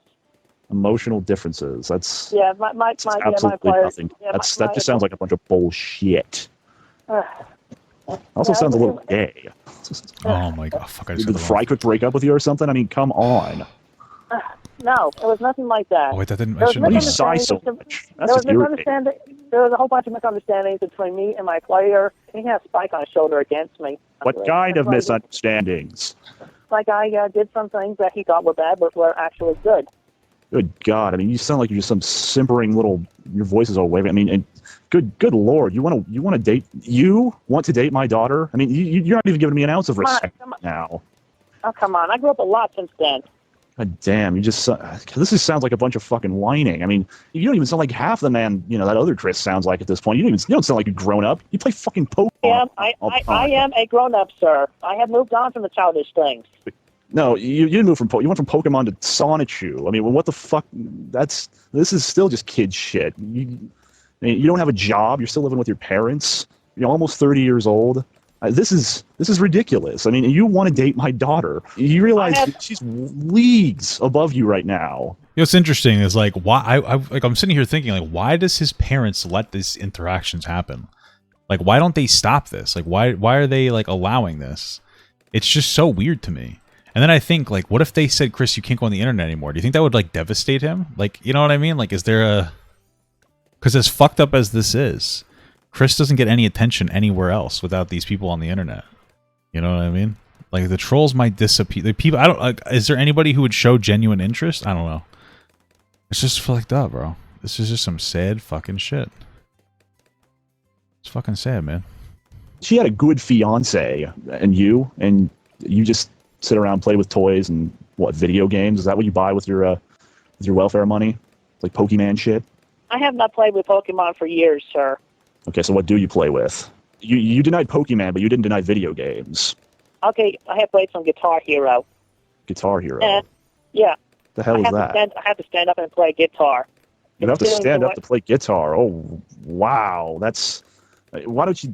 Emotional differences. That's That's absolutely nothing. That just sounds like a bunch of bullshit. Also sounds a little gay. Oh my god! Fuck! I just Did the fry cook break up with you or something? I mean, come on. No, it was nothing like that. Oh wait, that didn't. Why do you sigh so much? That's just irritating. There was a whole bunch of misunderstandings between me and my player. He had a spike on his shoulder against me. What kind of misunderstandings? Like I did some things that he thought were bad, but were actually good. Good God! I mean, you sound like you're just some simpering little. Your voice is all wavy. I mean, and good Lord, you want to date? You want to date my daughter? I mean, you're not even giving me an ounce of respect now. Oh come on! I grew up a lot since then. God damn! You just this just sounds like a bunch of fucking whining. I mean, you don't even sound like half the man that other Chris sounds like at this point. You don't sound like you're grown up. You play fucking Pokemon. I am a grown up, sir. I have moved on from the childish things. No, you didn't move from you went from Pokemon to Sonichu. I mean, what the fuck? This is still just kid shit. You don't have a job. You're still living with your parents. You're almost 30 years old. This is ridiculous. I mean, you want to date my daughter. You realize she's leagues above you right now. What's interesting is like why I'm sitting here thinking like why does his parents let these interactions happen? Like why don't they stop this? Like why are they like allowing this? It's just so weird to me. And then I think, like, what if they said, Chris, you can't go on the internet anymore? Do you think that would, like, devastate him? Like, you know what I mean? Like, is there a... Because as fucked up as this is, Chris doesn't get any attention anywhere else without these people on the internet. You know what I mean? Like, the trolls might disappear. The people... I don't... Like, is there anybody who would show genuine interest? I don't know. It's just fucked up, bro. This is just some sad fucking shit. It's fucking sad, man. She had a good fiance, and you just... sit around, play with toys, and video games? Is that what you buy with your welfare money? Like Pokemon shit? I have not played with Pokemon for years, sir. Okay, so what do you play with? You denied Pokemon, but you didn't deny video games. Okay, I have played some Guitar Hero. Guitar Hero? Yeah. The hell is that? I have to stand up and play guitar. You have to stand up to play guitar? Oh, wow. Why don't you...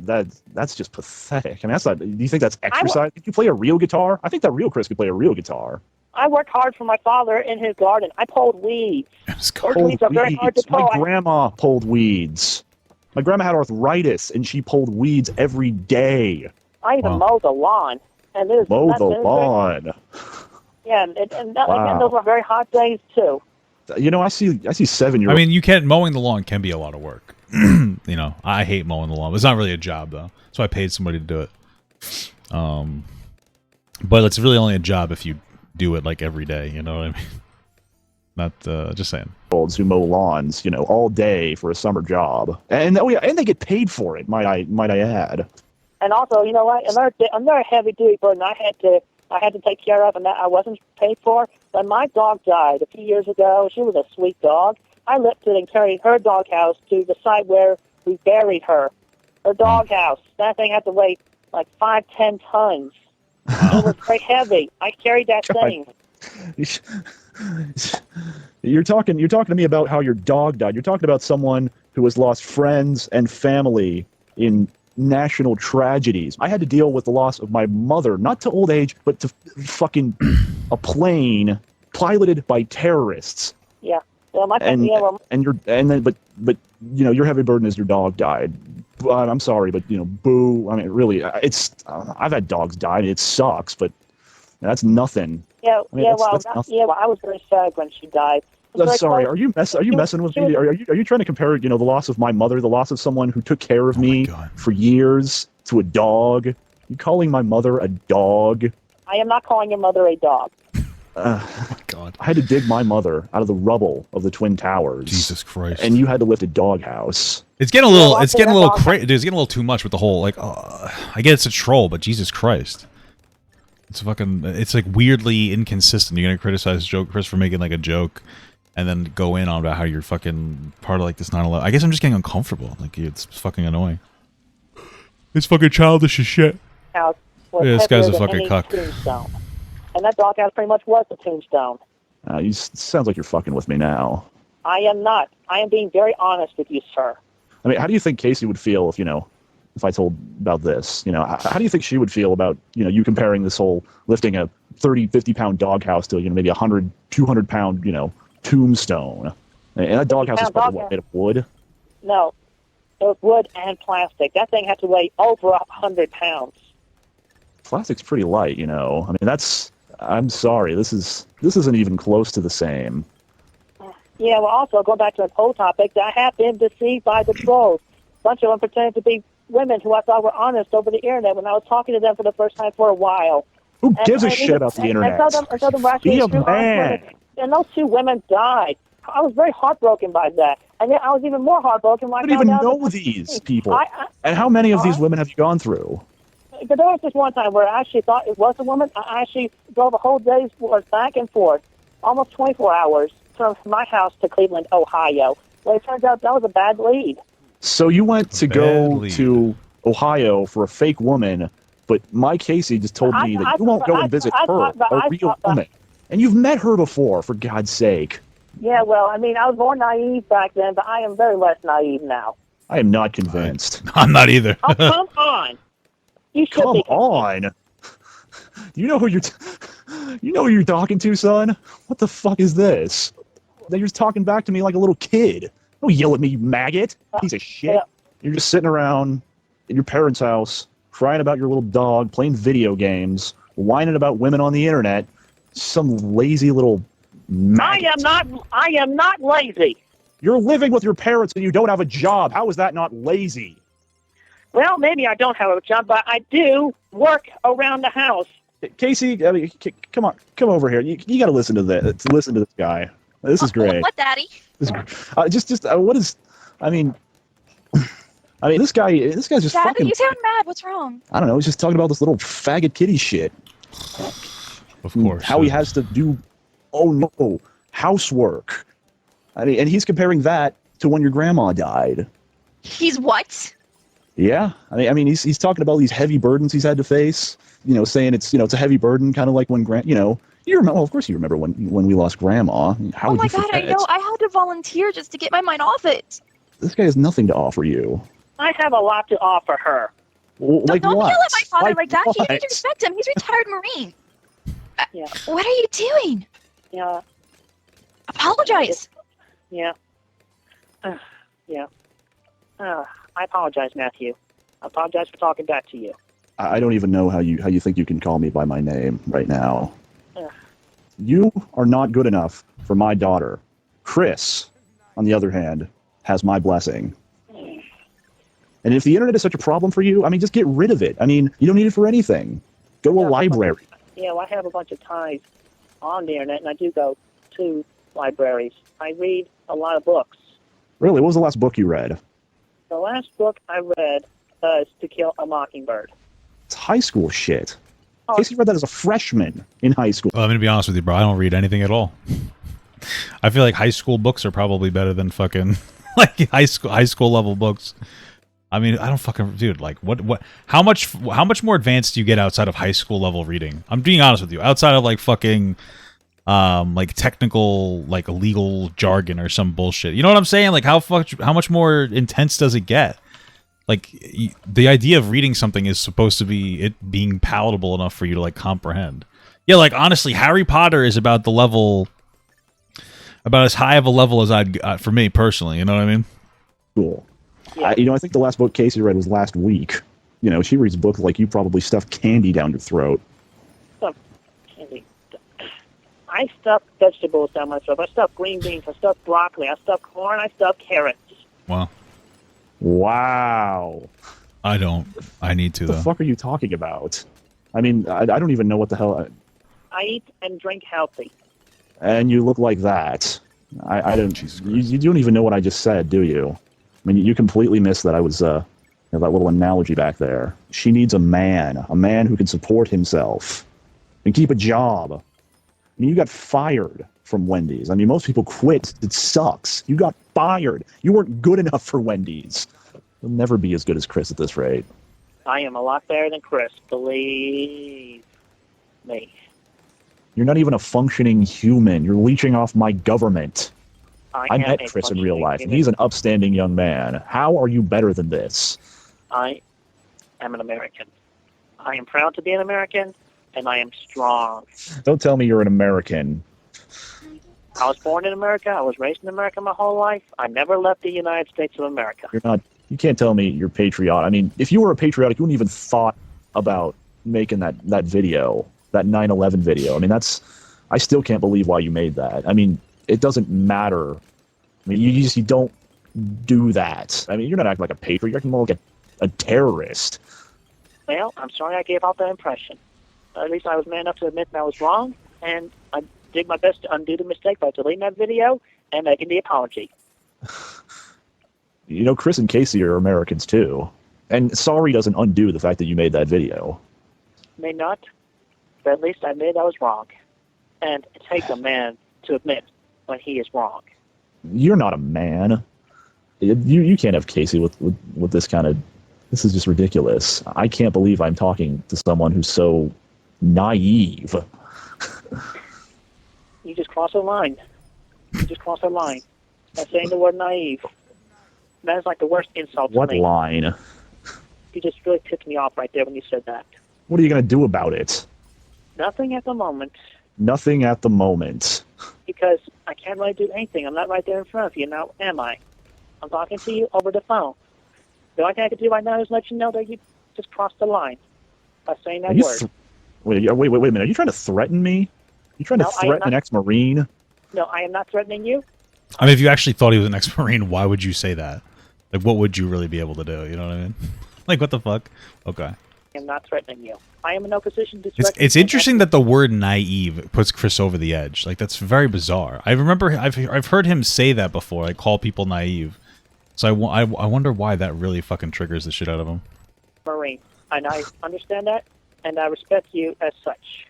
That's just pathetic. I mean, that's not... Do you think that's exercise? Could you play a real guitar? I think that real Chris could play a real guitar. I worked hard for my father in his garden. I pulled weeds. Those weeds are very hard to pull. My grandma pulled weeds. My grandma had arthritis, and she pulled weeds every day. I even mowed the lawn. And mow the lawn. Yeah, and those were very hot days, too. You know, I see 7-year-olds. I mean, mowing the lawn can be a lot of work. You know, I hate mowing the lawn. It's not really a job, though. So I paid somebody to do it. But it's really only a job if you do it, like, every day. You know what I mean? Not, just saying. Who mow lawns, all day for a summer job. And they get paid for it, might I add. And also, you know what? Another heavy-duty burden I had to take care of and that I wasn't paid for. When my dog died a few years ago, she was a sweet dog. I lifted and carried her doghouse to the site where we buried her. Her doghouse. That thing had to weigh like 5-10 tons. It was very heavy. I carried that thing. You're talking to me about how your dog died. You're talking about someone who has lost friends and family in national tragedies. I had to deal with the loss of my mother, not to old age, but to fucking a plane piloted by terrorists. Yeah. Well, your heavy burden is your dog died. But I'm sorry, but boo. I mean, really, I've had dogs die. It sucks, but that's nothing. Yeah, I mean, I was very sad when she died. I'm sorry. Are you messing with me? Are you trying to compare, the loss of my mother, the loss of someone who took care of me for years, to a dog? You calling my mother a dog? I am not calling your mother a dog. Oh my God! I had to dig my mother out of the rubble of the Twin Towers. Jesus Christ! And you had to lift a doghouse. It's getting a little. It's getting a little crazy. It's getting a little too much with the whole I get it's a troll, but Jesus Christ! It's like weirdly inconsistent. You're gonna criticize Chris for making like a joke, and then go in on about how you're fucking part of like this 9/11. I guess I'm just getting uncomfortable. Like it's fucking annoying. It's fucking childish as shit. Yeah, this guy's a fucking cuck. Tombstone. And that doghouse pretty much was the tombstone. Sounds like you're fucking with me now. I am not. I am being very honest with you, sir. I mean, how do you think Casey would feel if if I told about this? You know, how do you think she would feel about, you know, you comparing this whole lifting a 30, 50-pound doghouse to, you know, maybe 100, 200-pound, you know, tombstone? And that doghouse is probably what, made of wood? No, it was wood and plastic. That thing had to weigh over 100 pounds. Plastic's pretty light, you know. I mean, I'm sorry, this isn't even close to the same. Yeah, well, also, going back to the whole topic, I have been deceived by the trolls. A bunch of them pretended to be women who I thought were honest over the internet when I was talking to them for the first time for a while. Who gives a shit about the internet? And so them were actually Be a true man. and those 2 women died. I was very heartbroken by that. And then I was even more heartbroken when I don't found even out know these people. And how many of these women have you gone through? But there was this one time where I actually thought it was a woman. I actually drove a whole day's worth back and forth, almost 24 hours, from my house to Cleveland, Ohio. Well, it turns out that was a bad lead. So you went to go to Ohio for a fake woman, but my Casey just told me that you won't go and visit her, a real woman. And you've met her before, for God's sake. Yeah, well, I mean, I was more naive back then, but I am very less naive now. I am not convinced. I'm not either. Oh, come on. You should Come on. You know who you're talking to, son? What the fuck is this? You're just talking back to me like a little kid. Don't yell at me, you maggot. Piece of shit. You're just sitting around in your parents' house, crying about your little dog, playing video games, whining about women on the internet. Some lazy little maggot. I am not lazy. You're living with your parents and you don't have a job. How is that not lazy? Well, maybe I don't have a job, but I do work around the house. Casey, I mean, come on, come over here. You got to listen to this. Listen to this guy. This is great. What, Daddy? This is, what is? I mean, this guy's just Dad, fucking. you sound mad. What's wrong? I don't know. He's just talking about this little faggot kitty shit. Of course. How he has to do, housework. I mean, and he's comparing that to when your grandma died. He's what? Yeah, I mean, he's talking about these heavy burdens he's had to face. You know, saying it's a heavy burden, kind of like when you remember. Well, of course you remember when we lost grandma. How would you forget? Oh my God, I know. I had to volunteer just to get my mind off it. This guy has nothing to offer you. I have a lot to offer her. Well, like don't what? yell at my father like that. What? You need to respect him. He's a retired Marine. Yeah. What are you doing? Yeah. Apologize. Yeah. Yeah. I apologize, Matthew. I apologize for talking back to you. I don't even know how you think you can call me by my name right now. You are not good enough for my daughter. Chris, on the other hand, has my blessing. And if the internet is such a problem for you, I mean, just get rid of it. I mean, you don't need it for anything. Go to a library. Yeah, well, I have a bunch of ties on the internet, and I do go to libraries. I read a lot of books. Really? What was the last book you read? The last book I read was To Kill a Mockingbird. It's high school shit. Casey read that as a freshman in high school. Well, I'm going to be honest with you, bro. I don't read anything at all. I feel like high school books are probably better than fucking like high school level books. I mean, I don't fucking, dude, like what how much more advanced do you get outside of high school level reading? I'm being honest with you. Outside of like fucking like technical, like legal jargon or some bullshit. You know what I'm saying? Like how much more intense does it get? Like the idea of reading something is supposed to be it being palatable enough for you to like comprehend. Yeah, like honestly, Harry Potter is about as high of a level as I'd for me personally. You know what I mean? Cool. Yeah. I think the last book Casey read was last week. You know, she reads books like you probably stuff candy down your throat. Stuff candy. I stuff vegetables down my throat. I stuff green beans. I stuff broccoli. I stuff corn. I stuff carrots. Wow. Wow. I don't. I need to, though. What the fuck are you talking about? I mean, I don't even know what the hell... I eat and drink healthy. And you look like that. I don't... You don't even know what I just said, do you? I mean, you completely missed that I was... that little analogy back there. She needs a man who can support himself and keep a job. I mean, you got fired from Wendy's. I mean, most people quit. It sucks. You got fired. You weren't good enough for Wendy's. You'll never be as good as Chris at this rate. I am a lot better than Chris. Believe me. You're not even a functioning human. You're leeching off my government. I met Chris in real life, and he's an upstanding young man. How are you better than this? I am an American. I am proud to be an American, and I am strong. Don't tell me you're an American. I was born in America. I was raised in America my whole life. I never left the United States of America. You're not. You can't tell me you're patriotic. I mean, if you were a patriotic, you wouldn't even thought about making that video, that 9/11 video. I mean, I still can't believe why you made that. I mean, it doesn't matter. I mean, you don't do that. I mean, you're not acting like a patriot. You're acting more like a terrorist. Well, I'm sorry I gave off that impression. At least I was man enough to admit that I was wrong, and I did my best to undo the mistake by deleting that video and making the apology. You know, Chris and Casey are Americans too. And sorry doesn't undo the fact that you made that video. May not, but at least I admitted I was wrong. And it takes a man to admit when he is wrong. You're not a man. You can't have Casey with this kind of... This is just ridiculous. I can't believe I'm talking to someone who's so naive. You just crossed a line. You just crossed a line by saying the word naive. That is like the worst insult to me. What line? You just really tipped me off right there when you said that. What are you going to do about it? Nothing at the moment. Nothing at the moment. Because I can't really do anything. I'm not right there in front of you now, am I? I'm talking to you over the phone. The only thing I can do right now is let you know that you just crossed the line by saying that word. Wait a minute. Are you trying to threaten me? You trying to threaten an ex-Marine? No, I am not threatening you. I mean, if you actually thought he was an ex-Marine, why would you say that? Like, what would you really be able to do? You know what I mean? Like, what the fuck? Okay. I am not threatening you. I am in no position to threaten It's interesting that the word naive puts Chris over the edge. Like, that's very bizarre. I remember I've heard him say that before. Like, call people naive. So I wonder why that really fucking triggers the shit out of him. Marine, and I understand that, and I respect you as such.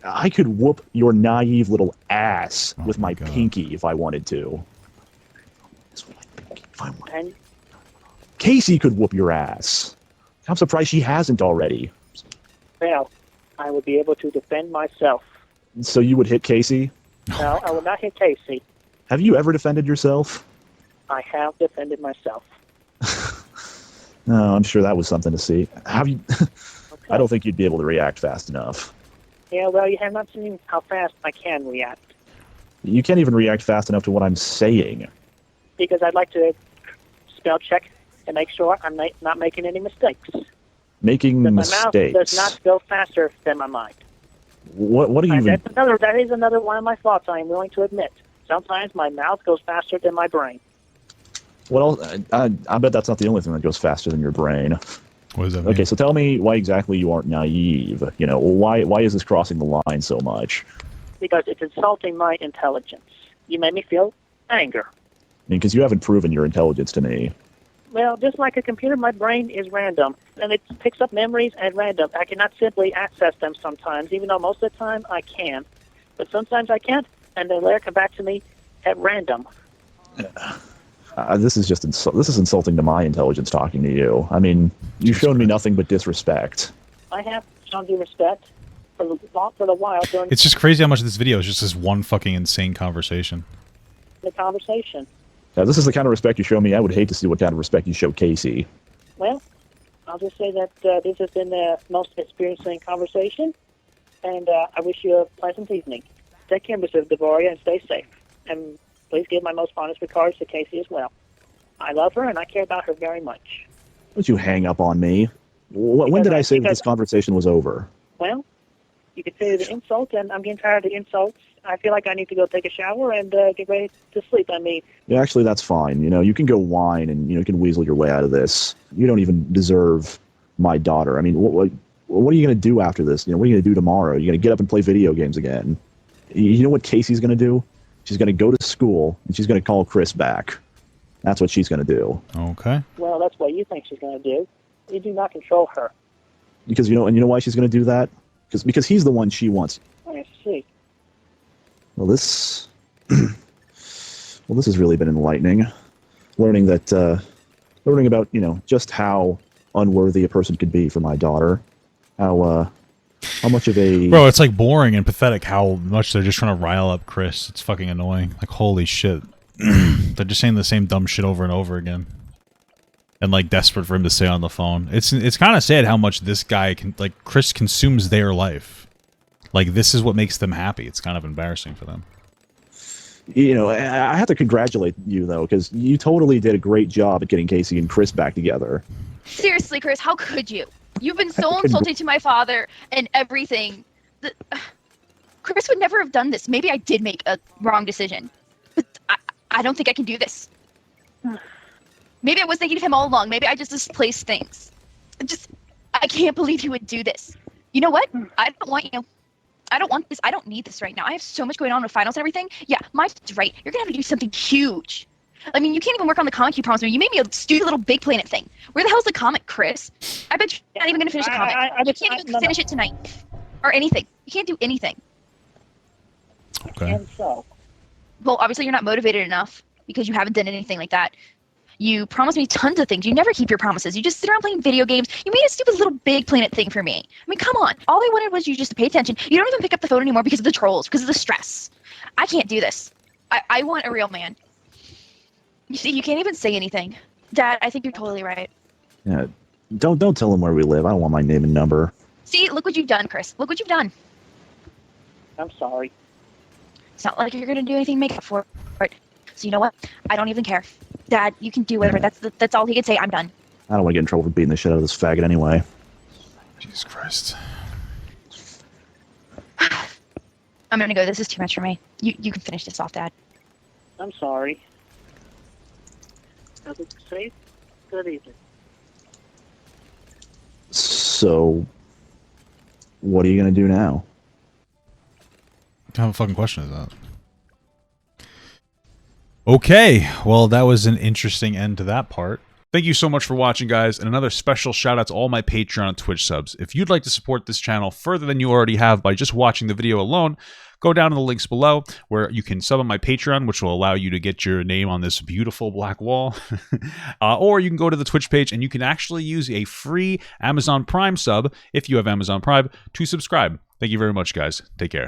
I could whoop your naive little ass with my pinky if I wanted to. And Casey could whoop your ass. I'm surprised she hasn't already. well, I would be able to defend myself. So you would hit Casey? No, I would not hit Casey. Have you ever defended yourself? I have defended myself. No, I'm sure that was something to see. Have you? Okay. I don't think you'd be able to react fast enough. Yeah, well, you have not seen how fast I can react. You can't even react fast enough to what I'm saying. Because I'd like to spell check and make sure I'm not making any mistakes. Making mistakes. My mouth does not go faster than my mind. What do you even... That is another one of my faults I am willing to admit. Sometimes my mouth goes faster than my brain. Well, I bet that's not the only thing that goes faster than your brain. What does that mean? Okay, so tell me why exactly you aren't naive. You know, why is this crossing the line so much? Because it's insulting my intelligence. You made me feel anger. I mean, because you haven't proven your intelligence to me. Well, just like a computer, my brain is random, and it picks up memories at random. I cannot simply access them sometimes, even though most of the time I can. But sometimes I can't, and they later come back to me at random. This is just this is insulting to my intelligence talking to you. I mean, you've shown me nothing but disrespect. I have shown you respect for the while during It's just crazy how much of this video is just this one fucking insane conversation. the conversation. Now, this is the kind of respect you show me. I would hate to see what kind of respect you show Casey. Well, I'll just say that this has been the most experiencing conversation, and I wish you a pleasant evening. Take care, Mr. Devoria, and stay safe. And please give my most fondest regards to Casey as well. I love her, and I care about her very much. Don't you hang up on me. When did I say that this conversation was over? Well, you could say the insult, and I'm getting tired of the insults. I feel like I need to go take a shower and get ready to sleep. I mean, Yeah, actually, that's fine. You know, you can go whine and, you can weasel your way out of this. You don't even deserve my daughter. I mean, what are you going to do after this? What are you going to do tomorrow? You're going to get up and play video games again. You know what Casey's going to do? She's going to go to school, and she's going to call Chris back. That's what she's going to do. Okay. well, that's what you think she's going to do. You do not control her. Because, and you know why she's going to do that? Because he's the one she wants. I see. Well, this has really been enlightening. Learning about, just how unworthy a person could be for my daughter. How much of a... Bro, it's like boring and pathetic how much they're just trying to rile up Chris. It's fucking annoying. Like, holy shit. They're just saying the same dumb shit over and over again. and like desperate for him to stay on the phone. It's kind of sad how much this guy Chris consumes their life. Like, this is what makes them happy. It's kind of embarrassing for them. You know, I have to congratulate you though, because you totally did a great job at getting Casey and Chris back together. Seriously, Chris, how could you? You've been so insulting to my father and everything. Chris would never have done this. Maybe I did make a wrong decision, but I don't think I can do this. Maybe I was thinking of him all along. Maybe I just displaced things. I can't believe he would do this. You know what? I don't want you. I don't want this. I don't need this right now. I have so much going on with finals and everything. Yeah, Mike's right. You're going to have to do something huge. I mean, you can't even work on the comic you promised me. You made me a stupid little big planet thing. Where the hell's the comic, Chris? I bet you're not even going to finish the comic. You can't even finish it tonight. Or anything. You can't do anything. Okay. And so? Well, obviously you're not motivated enough because you haven't done anything like that. You promised me tons of things. You never keep your promises. You just sit around playing video games. You made a stupid little big planet thing for me. I mean, come on. All I wanted was you just to pay attention. You don't even pick up the phone anymore because of the trolls, because of the stress. I can't do this. I want a real man. You see, you can't even say anything. Dad, I think you're totally right. Yeah, don't tell him where we live. I don't want my name and number. See, look what you've done, Chris. Look what you've done. I'm sorry. It's not like you're going to do anything to make up for it. So you know what? I don't even care. Dad, you can do whatever. That's all he can say. I'm done. I don't want to get in trouble for beating the shit out of this faggot anyway. Jesus Christ. I'm going to go. This is too much for me. You can finish this off, Dad. I'm sorry. Have a safe, good evening. So, what are you going to do now? What kind of a fucking question is that? Okay, well, that was an interesting end to that part. Thank you so much for watching, guys, and another special shout out to all my Patreon and Twitch subs. If you'd like to support this channel further than you already have by just watching the video alone, go down to the links below where you can sub on my Patreon, which will allow you to get your name on this beautiful black wall. Or you can go to the Twitch page and you can actually use a free Amazon Prime sub, if you have Amazon Prime, to subscribe. Thank you very much, guys. Take care.